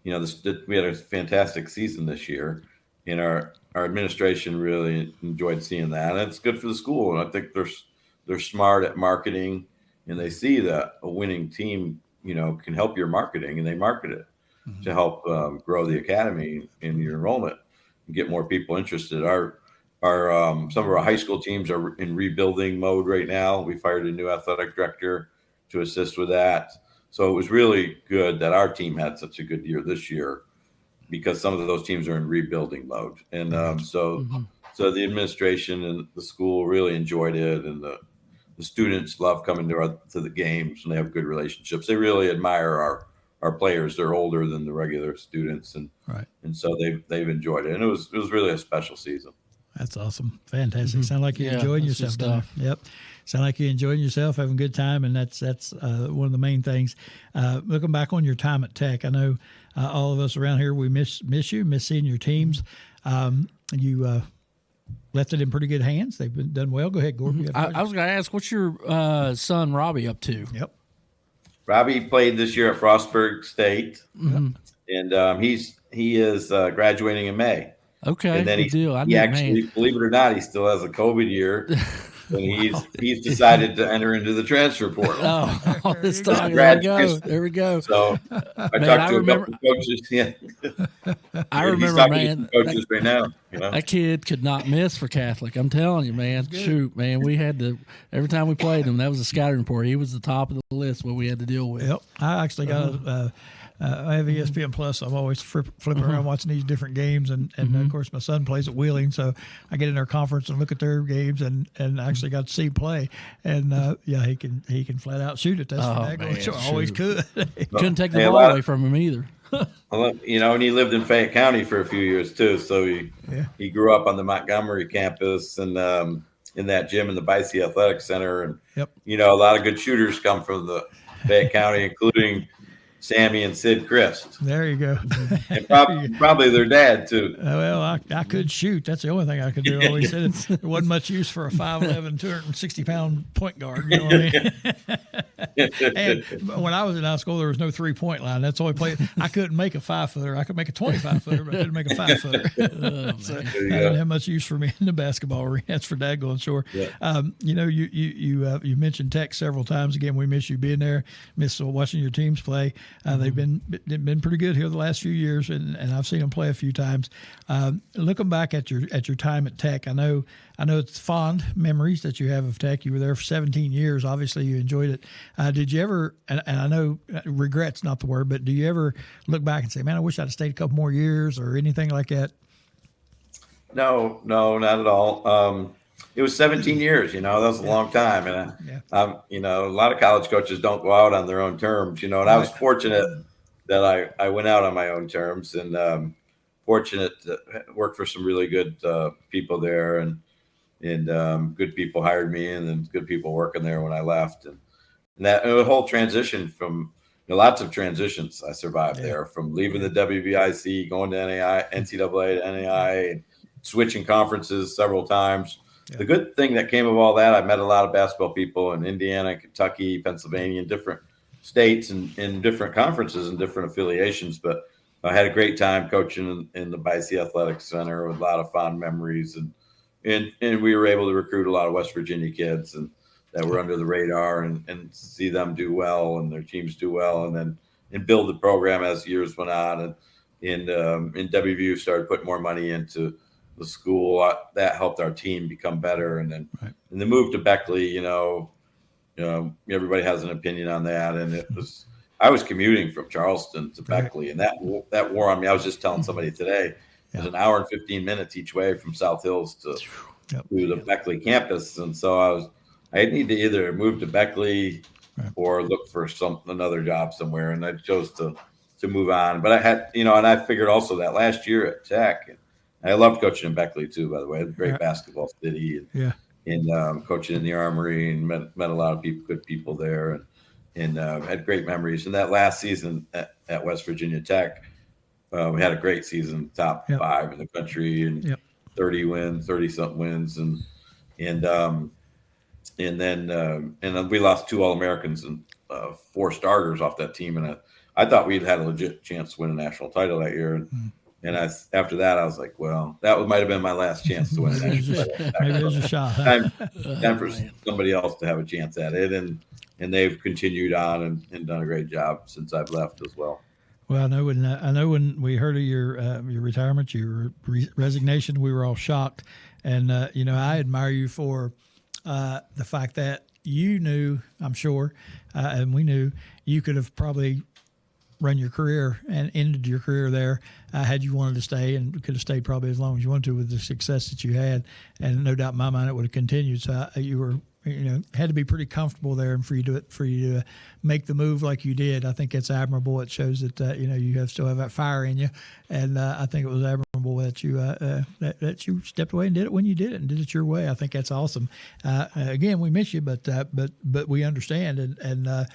we had a fantastic season this year, and our administration really enjoyed seeing that. And it's good for the school. And I think they're smart at marketing, and they see that a winning team, can help your marketing, and they market it mm-hmm. to help grow the academy and your enrollment and get more people interested. Our some of our high school teams are in rebuilding mode right now. We fired a new athletic director to assist with that. So it was really good that our team had such a good year this year, because some of those teams are in rebuilding mode. And so the administration and the school really enjoyed it, and the students love coming to the games, and they have good relationships. They really admire our players. They're older than the regular students, and right. And so they've enjoyed it, and it was really a special season. That's awesome. Fantastic. Sound like you're Yeah, enjoying that's good yourself down stuff. there. Yep. Sound like you're enjoying yourself, having a good time, and that's one of the main things. Looking back on your time at Tech, I know all of us around here, we miss you, miss seeing your teams. You left it in pretty good hands. They've been done well. Go ahead, Gordon. You got a I question? was going to ask, what's your son Robbie up to? Yep. Robbie played this year at Frostburg State, and he is graduating in May. Okay, And then good deal. I he knew, actually, man. believe it or not, he still has a COVID year, and he's decided to enter into the transfer portal. Oh, this time. There we Grad go. Chris. There we go. So I Man, talked I to remember- a couple of coaches. Yeah. I He's remember, talking man. to some coaches right now. You know? That kid could not miss for Catholic. I'm telling you, man. Shoot, man. We had to, every time we played him, that was a scouting report. He was the top of the list what we had to deal with. Yep. I actually got I have ESPN Plus. I'm always flipping around watching these different games, and of course my son plays at Wheeling, so I get in their conference and look at their games, and actually got to see him play. And he can flat out shoot it. That's Oh, man, always could. Couldn't take the Hey, a ball lot- away from him either. You know, and he lived in Fayette County for a few years too. So he grew up on the Montgomery campus and in that gym in the Bicey Athletic Center. And Yep. you know, a lot of good shooters come from the Fayette County, including Sammy and Sid Crist, There you go. and probably their dad too. Well, I could shoot. That's the only thing I could do. I always said there wasn't much use for a 5'11", 260-pound point guard. You know what I mean? And when I was in high school, there was no 3-point line. That's the only play. I couldn't make a 5-footer. I could make a 25-footer, but I couldn't make a 5-footer. So I didn't have much use for me in the basketball arena. That's for Dad going sure. Yeah. You know, you mentioned Tech several times. Again, we miss you being there. Miss watching your teams play. They've been pretty good here the last few years, and I've seen them play a few times. Looking back at your time at Tech, I know it's fond memories that you have of Tech. You were there for 17 years. Obviously, you enjoyed it. Did you ever? And I know regret's not the word, but do you ever look back and say, "Man, I wish I'd have stayed a couple more years," or anything like that? No, not at all. It was 17 years, you know, that was a long time. And, you know, a lot of college coaches don't go out on their own terms, you know, and I was fortunate that I went out on my own terms, and fortunate to work for some really good people there, and good people hired me, and then good people working there when I left. And that and the whole transition from, you know, lots of transitions I survived there, from leaving the WBIC, going to NCAA to NAI, and switching conferences several times. The good thing that came of all that, I met a lot of basketball people in Indiana, Kentucky, Pennsylvania, in different states and in different conferences and different affiliations. But I had a great time coaching in the Bicey Athletic Center with a lot of fond memories. And we were able to recruit a lot of West Virginia kids and that were under the radar, and see them do well and their teams do well, and build the program as years went on. And WVU started putting more money into the school. That helped our team become better. And then in the move to Beckley, you know, everybody has an opinion on that. And I was commuting from Charleston to Beckley, and that wore on me. I was just telling somebody today, it was an hour and 15 minutes each way from South Hills to the Beckley campus. And so I need to either move to Beckley or look for another job somewhere. And I chose to move on. But I had, you know, and I figured also that last year at Tech, I loved coaching in Beckley too, by the way. It's a great basketball city, and coaching in the Armory, and met a lot of good people there, and had great memories. And that last season at West Virginia Tech, we had a great season, top 5 in the country, and 30-something wins, and then we lost 2 All-Americans and 4 starters off that team, and I thought we'd had a legit chance to win a national title that year. And after that, I was like, well, that might have been my last chance to win a national title. Maybe there's a shot. Time for somebody else to have a chance at it. And they've continued on and done a great job since I've left as well. Well, I know when we heard of your retirement, your resignation, we were all shocked. And, you know, I admire you for the fact that you knew, I'm sure, and we knew, you could have probably run your career and ended your career there had you wanted to stay, and could have stayed probably as long as you wanted to with the success that you had. And no doubt in my mind it would have continued. So you were had to be pretty comfortable there, and for you to make the move like you did. I think it's admirable. It shows that you still have that fire in you, and I think it was admirable that you that you stepped away and did it when you did it and did it your way. I think that's awesome. Again, we miss you, but we understand and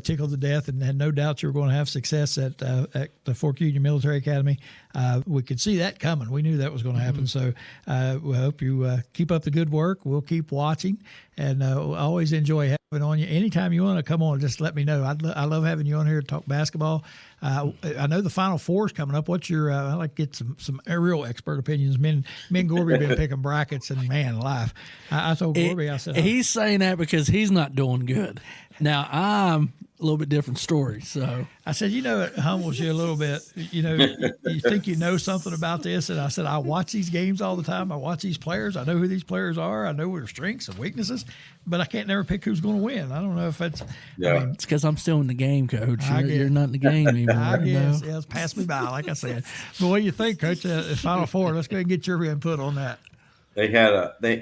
tickled to death, and had no doubt you were going to have success at the Fork Union Military Academy. We could see that coming. We knew that was going to happen. So we hope you keep up the good work. We'll keep watching, and I always enjoy having on you. Anytime you want to come on, just let me know. I love having you on here to talk basketball. I know the Final Four is coming up. What's your? I like to get some real expert opinions. Me and Gorby have been picking brackets, and man, alive. I told Gorby, I said he's saying that because he's not doing good. Now I'm a little bit different story. So I said, it humbles you a little bit. You think you know something about this, and I said, I watch these games all the time. I watch these players. I know who these players are. I know their strengths and weaknesses, but I can't never pick who's going to win. I don't know if that's. Yeah. I mean, it's because I'm still in the game, Coach. You're not in the game anymore. I guess. Yeah, it's passed me by, like I said. But what do you think, Coach? Final Four. Let's go ahead and get your input on that. They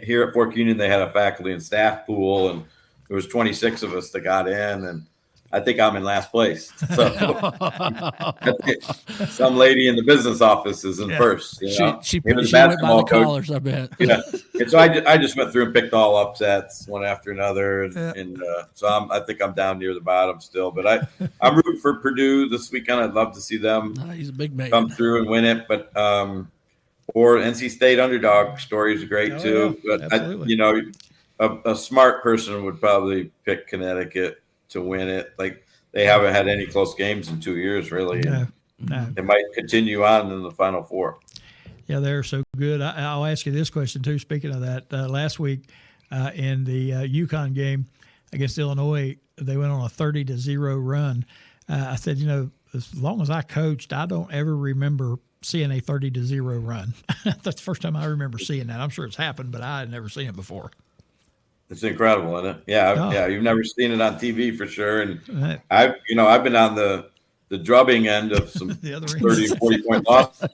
here at Fork Union, they had a faculty and staff pool, and there was 26 of us that got in, and I think I'm in last place. So some lady in the business office is in first. She went by the collars, I bet. Yeah. And so I just went through and picked all upsets one after another, and so I think I'm down near the bottom still. But I'm rooting for Purdue this weekend. I'd love to see them he's a big man. Come through and win it. But or NC State underdog stories are great too. Yeah, but a smart person would probably pick Connecticut to win it. Like, they haven't had any close games in 2 years, really. No. They might continue on in the Final Four. Yeah, they're so good. I'll ask you this question, too. Speaking of that, last week in the UConn game against Illinois, they went on a 30-0 run. I said, as long as I coached, I don't ever remember seeing a 30-0 run. That's the first time I remember seeing that. I'm sure it's happened, but I had never seen it before. It's incredible, isn't it? Yeah. You've never seen it on TV for sure. And I've been on the drubbing end of some 30, 40 point loss.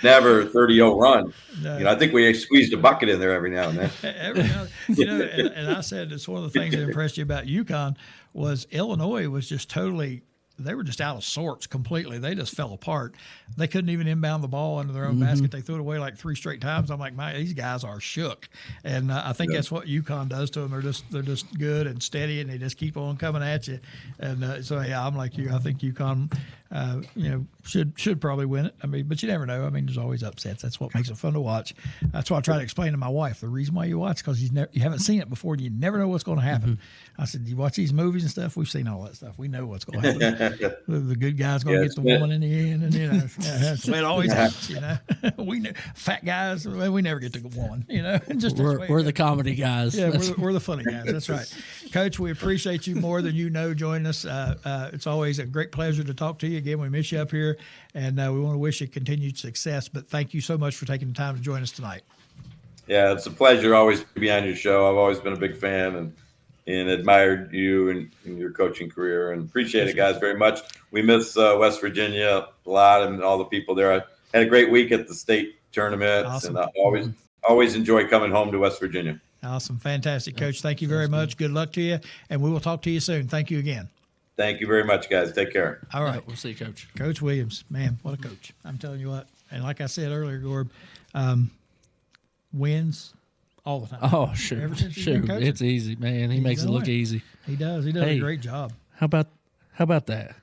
Never 30-0 run. No. I think we squeezed a bucket in there every now and then. And I said it's one of the things that impressed you about UConn was Illinois was just totally. They were just out of sorts completely. They just fell apart. They couldn't even inbound the ball into their own basket. They threw it away like 3 straight times. I'm like, these guys are shook. And I think that's what UConn does to them. They're just good and steady, and they just keep on coming at you. And so I'm like you. I think UConn, should probably win it. I mean, but you never know. I mean, there's always upsets. That's what makes it fun to watch. That's why I try to explain to my wife the reason why you watch, because you haven't seen it before, and you never know what's going to happen. I said, you watch these movies and stuff. We've seen all that stuff. We know what's going to happen. The good guy's going to get the woman in the end, and that's the way it always happens. We know, fat guys, we never get to the woman. Just we're the comedy guys. Yeah, we're the funny guys. That's right, Coach. We appreciate you more than joining us. It's always a great pleasure to talk to you again. We miss you up here, and we want to wish you continued success. But thank you so much for taking the time to join us tonight. Yeah, it's a pleasure always to be on your show. I've always been a big fan and admired you and your coaching career, and appreciate it, guys, very much. We miss West Virginia a lot and all the people there. I had a great week at the state tournaments, awesome. And I always enjoy coming home to West Virginia. Awesome. Fantastic, Coach. Thank you very much. Good luck to you, and we will talk to you soon. Thank you again. Thank you very much, guys. Take care. All right. We'll see you, Coach. Coach Williams, man, what a coach. I'm telling you what. And like I said earlier, Gorb, wins all the time. Oh, shoot. It's easy, man. He makes it look easy. He does. He does a great job. How about that?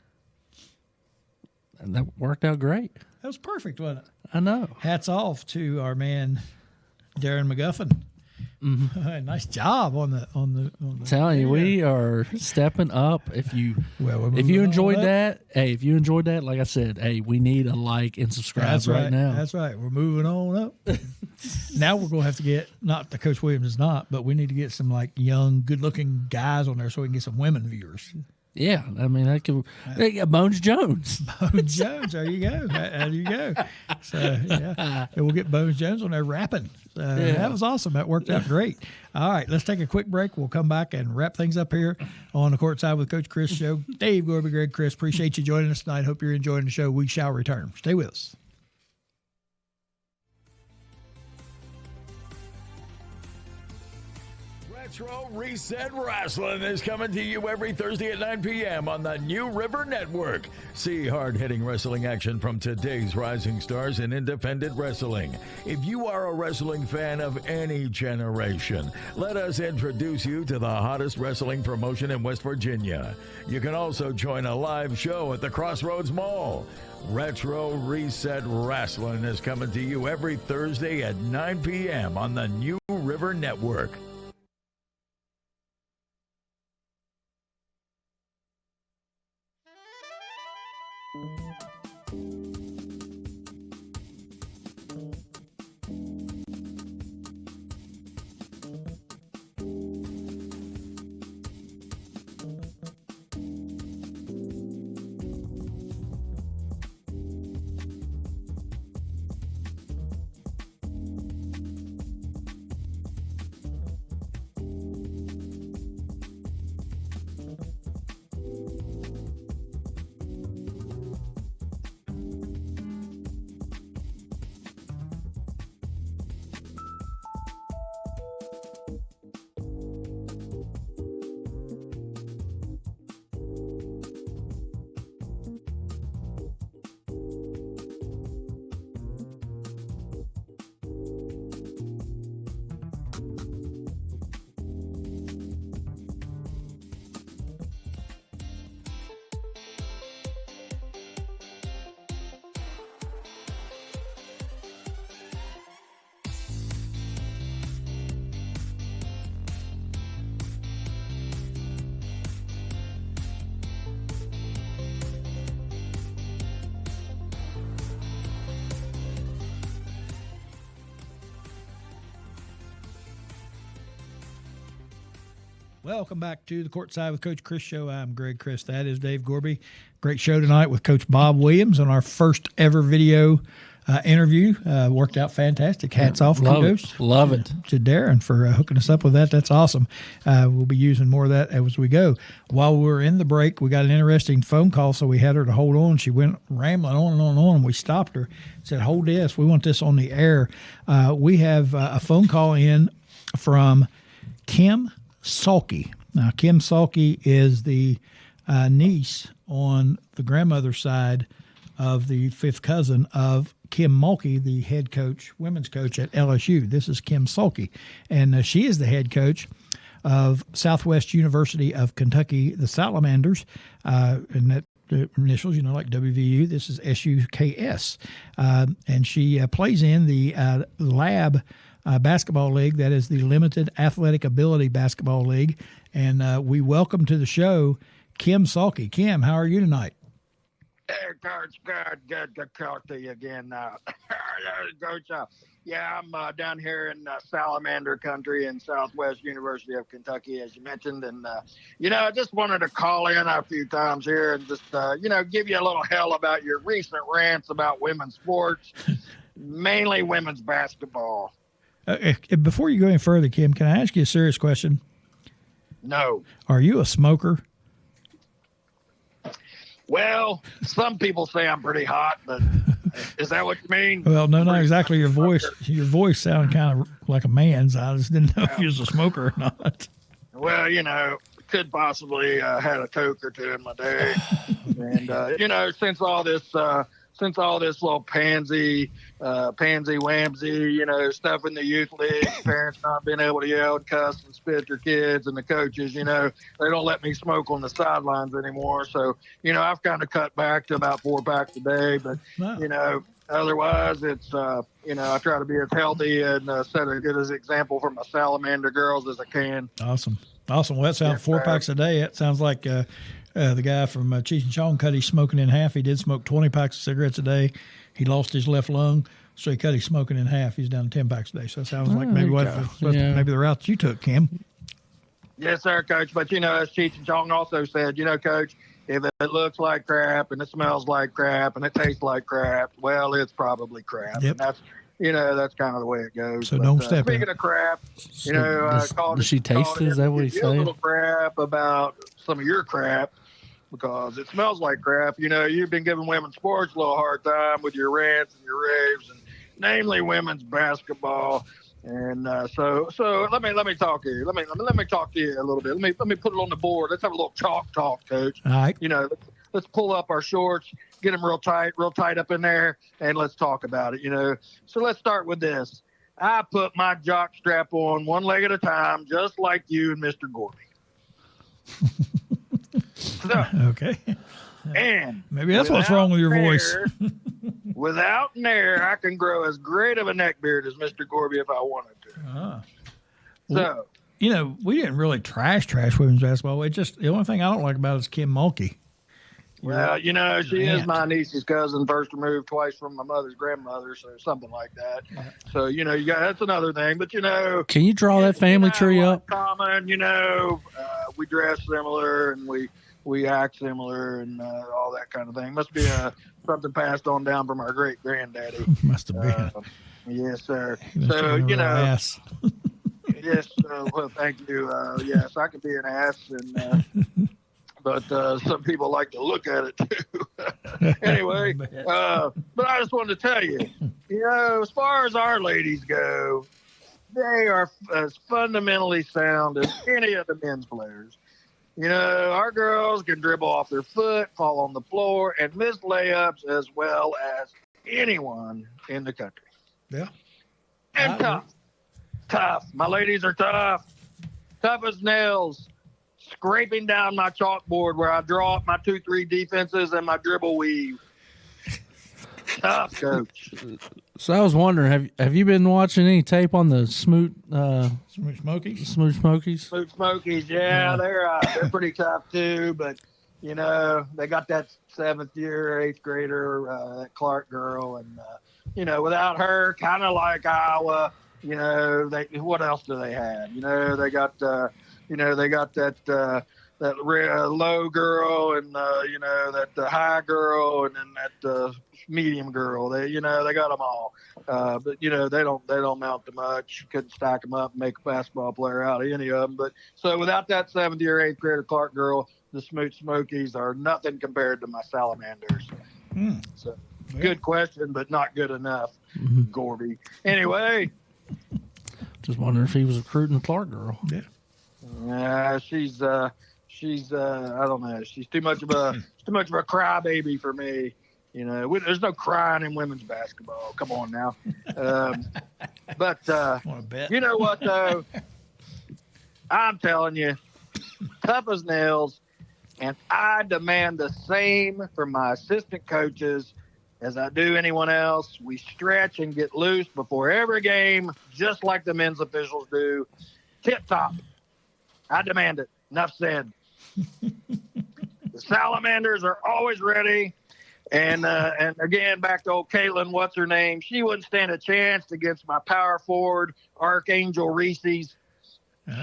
And that worked out great. That was perfect, wasn't it? I know. Hats off to our man, Darren McGuffin. Nice job on the telling you, we are stepping up. If you enjoyed that, like I said, hey, we need a like and subscribe right now. That's right. We're moving on up. Now we're gonna have to get, not that Coach Williams is not, but we need to get some like young, good looking guys on there so we can get some women viewers. Yeah, I mean, they got Bones Jones. Bones Jones, there you go. There you go. So, and we'll get Bones Jones on there rapping. That was awesome. That worked out great. All right, let's take a quick break. We'll come back and wrap things up here on the Courtside with Coach Crist show. Dave, Gorby, Greg, Chris, appreciate you joining us tonight. Hope you're enjoying the show. We shall return. Stay with us. Retro Reset Wrestling is coming to you every Thursday at 9 p.m. on the New River Network. See hard-hitting wrestling action from today's rising stars in independent wrestling. If you are a wrestling fan of any generation, let us introduce you to the hottest wrestling promotion in West Virginia. You can also join a live show at the Crossroads Mall. Retro Reset Wrestling is coming to you every Thursday at 9 p.m. on the New River Network. Welcome back to the Courtside with Coach Crist show. I'm Greg Crist. That is Dave Gorby. Great show tonight with Coach Bob Williams on our first ever video interview. Worked out fantastic. Hats off. Kudos. Love it. To Darren for hooking us up with that. That's awesome. We'll be using more of that as we go. While we were in the break, we got an interesting phone call, so we had her to hold on. She went rambling on and on and on, and we stopped her. Said, hold this. We want this on the air. We have a phone call in from Kim Sulky. Now, Kim Sulky is the niece on the grandmother's side of the fifth cousin of Kim Mulkey, the head coach, women's coach at LSU. This is Kim Sulky, and she is the head coach of Southwest University of Kentucky, the Salamanders, and that the initials, like WVU. This is SUKS, and she plays in the lab basketball league. That is the Limited Athletic Ability Basketball League. And we welcome to the show Kim Sulky. Kim, how are you tonight? Hey, Coach, good to talk to you again. Coach, I'm down here in Salamander country in Southwest University of Kentucky, as you mentioned. And, I just wanted to call in a few times here and just, give you a little hell about your recent rants about women's sports, mainly women's basketball. Before you go any further, Kim, can I ask you a serious question? No. Are you a smoker? Well, some people say I'm pretty hot, but is that what you mean? Well, no, not exactly. Your voice sounded kind of like a man's. I just didn't know if you was a smoker or not. Well, could possibly had a Coke or two in my day. And, since all this little pansy whamsy, stuff in the youth league, parents not being able to yell and cuss and spit at their kids, and the coaches, they don't let me smoke on the sidelines anymore. So, I've kind of cut back to about 4 packs a day, but, Wow. Otherwise it's, I try to be as healthy and set a good example for my Salamander girls as I can. Awesome. Well, that sounds 4 packs a day. That sounds like the guy from Cheech and Chong cut his smoking in half. He did smoke 20 packs of cigarettes a day. He lost his left lung, so he cut his smoking in half. He's down to 10 packs a day. So it sounds like maybe maybe the route you took, Kim. Yes, sir, Coach. But, as Cheech and Chong also said, Coach, if it looks like crap and it smells like crap and it tastes like crap, well, it's probably crap. Yep. And that's kind of the way it goes. So don't step in. Speaking of crap, Does she taste it? Is that what he's saying? A saying? little crap about some of your crap because it smells like crap. You've been giving women's sports a little hard time with your rants and your raves, and namely women's basketball. And so let me talk to you. Let me talk to you a little bit. Let me put it on the board. Let's have a little chalk talk, Coach. All right. Let's pull up our shorts, get them real tight up in there, and let's talk about it. So let's start with this. I put my jock strap on one leg at a time, just like you and Mr. Gorby. So, Okay. and Maybe that's what's wrong with your voice. Without nair, I can grow as great of a neck beard as Mr. Gorby if I wanted to. Well, So, we didn't really trash women's basketball. It just, the only thing I don't like about it is Kim Mulkey. well, she is aunt. my niece's cousin, first removed twice from my mother's grandmother, so something like that. So, that's another thing. But, Can you draw that family tree up? Common, we dress similar and we act similar and all that kind of thing. Must be something passed on down from our great granddaddy. Must have been. Yes, sir. He must So, have been a real ass. yes. Well, thank you. Yes, I could be an ass, but some people like to look at it too. Anyway, but I just wanted to tell you, as far as our ladies go, they are as fundamentally sound as any of the men's players. Our girls can dribble off their foot, fall on the floor, and miss layups as well as anyone in the country. Yeah. And tough. My ladies are tough as nails, scraping down my chalkboard where I draw up my 2-3 defenses and my dribble weave. Tough, Coach. So I was wondering, have you been watching any tape on the Smoot Smokies? Smokies? Smoot Smokies, yeah, they're pretty tough too. But they got that 7th year, 8th grader, that Clark girl, and without her, kind of like Iowa. What else do they have? They got that low girl and that high girl and then that medium girl. They got them all, but they don't amount to much. Couldn't stack them up and make a basketball player out of any of them. But so without that 7th year, 8th grader Clark girl, the Smoot Smokies are nothing compared to my Salamanders. So good question, but not good enough, Gorby. Anyway. Just wondering if he was recruiting the Clark girl. Yeah. She's I don't know. She's too much of a crybaby for me. There's no crying in women's basketball. Come on now. But you know what though? I'm telling you, tough as nails, and I demand the same from my assistant coaches as I do anyone else. We stretch and get loose before every game, just like the men's officials do. Tip top. I demand it. Enough said. The Salamanders are always ready. And again, back to old Caitlin, what's her name? She wouldn't stand a chance against my power forward, Archangel Reese's.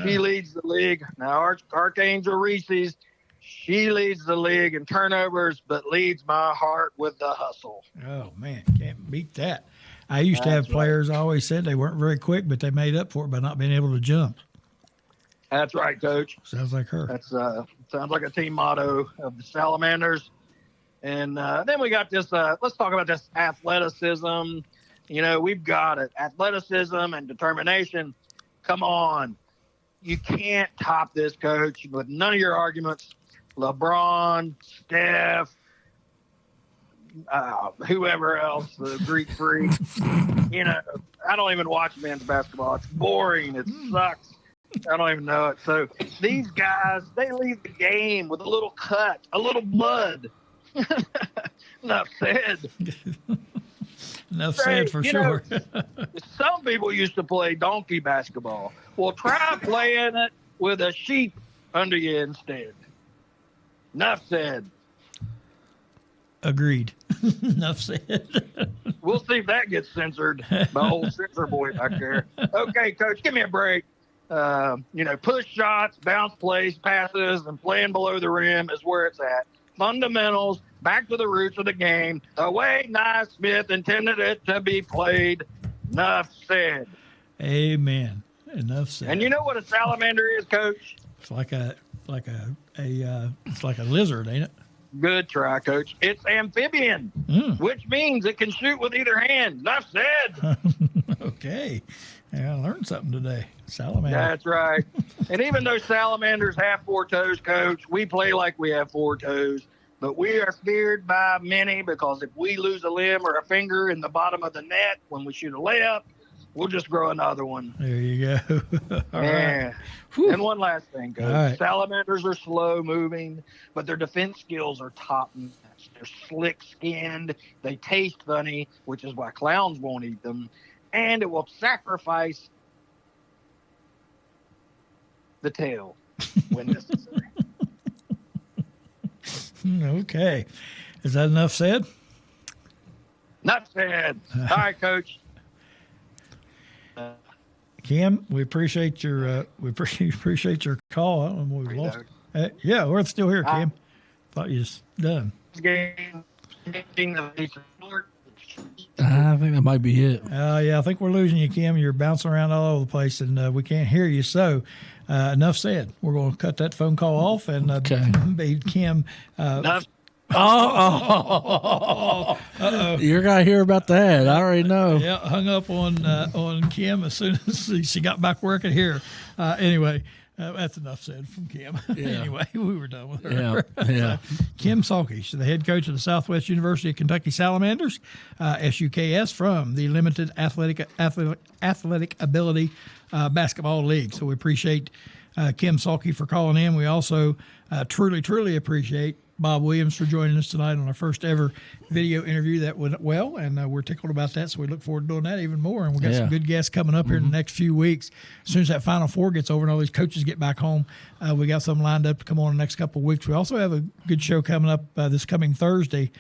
She leads the league. Now, Archangel Reese's, she leads the league in turnovers, but leads my heart with the hustle. Oh, man, can't beat that. I used to have players always said they weren't very quick, but they made up for it by not being able to jump. That's right, Coach. Sounds like her. That's sounds like a team motto of the Salamanders. And then we got this. Let's talk about this athleticism. We've got it. Athleticism and determination. Come on. You can't top this, Coach, with none of your arguments. LeBron, Steph, whoever else, the Greek freak. I don't even watch men's basketball. It's boring. It sucks. I don't even know it. So these guys, they leave the game with a little cut, a little blood. Enough said. Enough said for sure. Some people used to play donkey basketball. Well, try playing it with a sheep under you instead. Enough said. Agreed. Enough said. We'll see if that gets censored by old censor boy back there. Okay, Coach, give me a break. Push shots, bounce plays, passes, and playing below the rim is where it's at. Fundamentals, back to the roots of the game. The way Naismith intended it to be played. Enough said. Amen. Enough said. And you know what a salamander is, Coach? It's like a lizard, ain't it? Good try, Coach. It's amphibian, which means it can shoot with either hand. Enough said. Okay. Yeah, I learned something today. Salamander. That's right. And even though salamanders have 4 toes, Coach, we play like we have 4 toes. But we are feared by many because if we lose a limb or a finger in the bottom of the net when we shoot a layup, we'll just grow another one. There you go. All right. And one last thing, Coach. Right. Salamanders are slow moving, but their defense skills are top notch. They're slick skinned. They taste funny, which is why clowns won't eat them. And it will sacrifice the tail when necessary. Okay. Is that enough said? Not said. All right, Coach. Kim, we appreciate your appreciate your call. I don't know what we lost. Yeah, we're still here, Kim. Thought you was done. I think that might be it. Yeah, I think we're losing you, Kim. You're bouncing around all over the place, and we can't hear you. So, enough said. We're going to cut that phone call off and be Kim. Enough. You're gonna hear about that. I already know. Yeah, hung up on Kim as soon as she got back working here. Anyway. That's enough said from Kim. Yeah. Anyway, we were done with her. Yeah. Kim Sulky, she's the head coach of the Southwest University of Kentucky Salamanders, SUKS, from the Limited Athletic Ability Basketball League. So we appreciate Kim Sulky for calling in. We also truly appreciate Bob Williams for joining us tonight on our first ever video interview. That went well, and we're tickled about that, so we look forward to doing that even more. And we've got some good guests coming up here in the next few weeks. As soon as that Final Four gets over and all these coaches get back home, we got some lined up to come on the next couple of weeks. We also have a good show coming up this coming Thursday.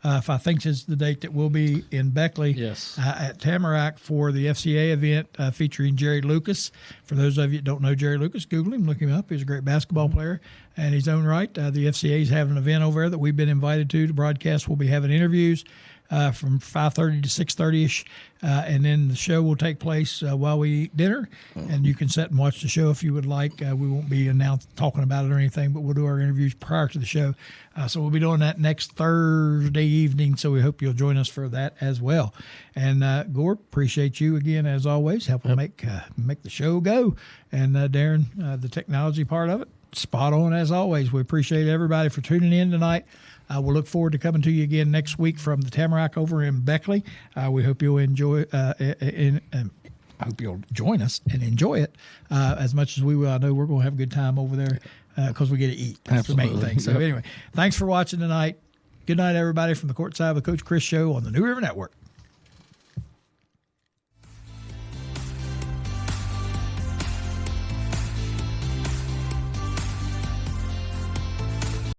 If I think is the date that we'll be in Beckley at Tamarack for the FCA event featuring Jerry Lucas. For those of you that don't know Jerry Lucas, Google him, look him up. He's a great basketball player in his own right. The FCA is having an event over there that we've been invited to broadcast. We'll be having interviews from 5:30 to 6:30ish, and then the show will take place while we eat dinner, and you can sit and watch the show if you would like. We won't be talking about it or anything, but we'll do our interviews prior to the show. So we'll be doing that next Thursday evening, so we hope you'll join us for that as well. And Gord, appreciate you again as always, helping make the show go. And Darren, the technology part of it, spot on as always. We appreciate everybody for tuning in tonight. We'll look forward to coming to you again next week from the Tamarack over in Beckley. We hope you'll enjoy I hope you'll join us and enjoy it as much as we will. I know we're going to have a good time over there because we get to eat. That's the main thing. So anyway, thanks for watching tonight. Good night, everybody, from the Courtside with Coach Crist show on the New River Network.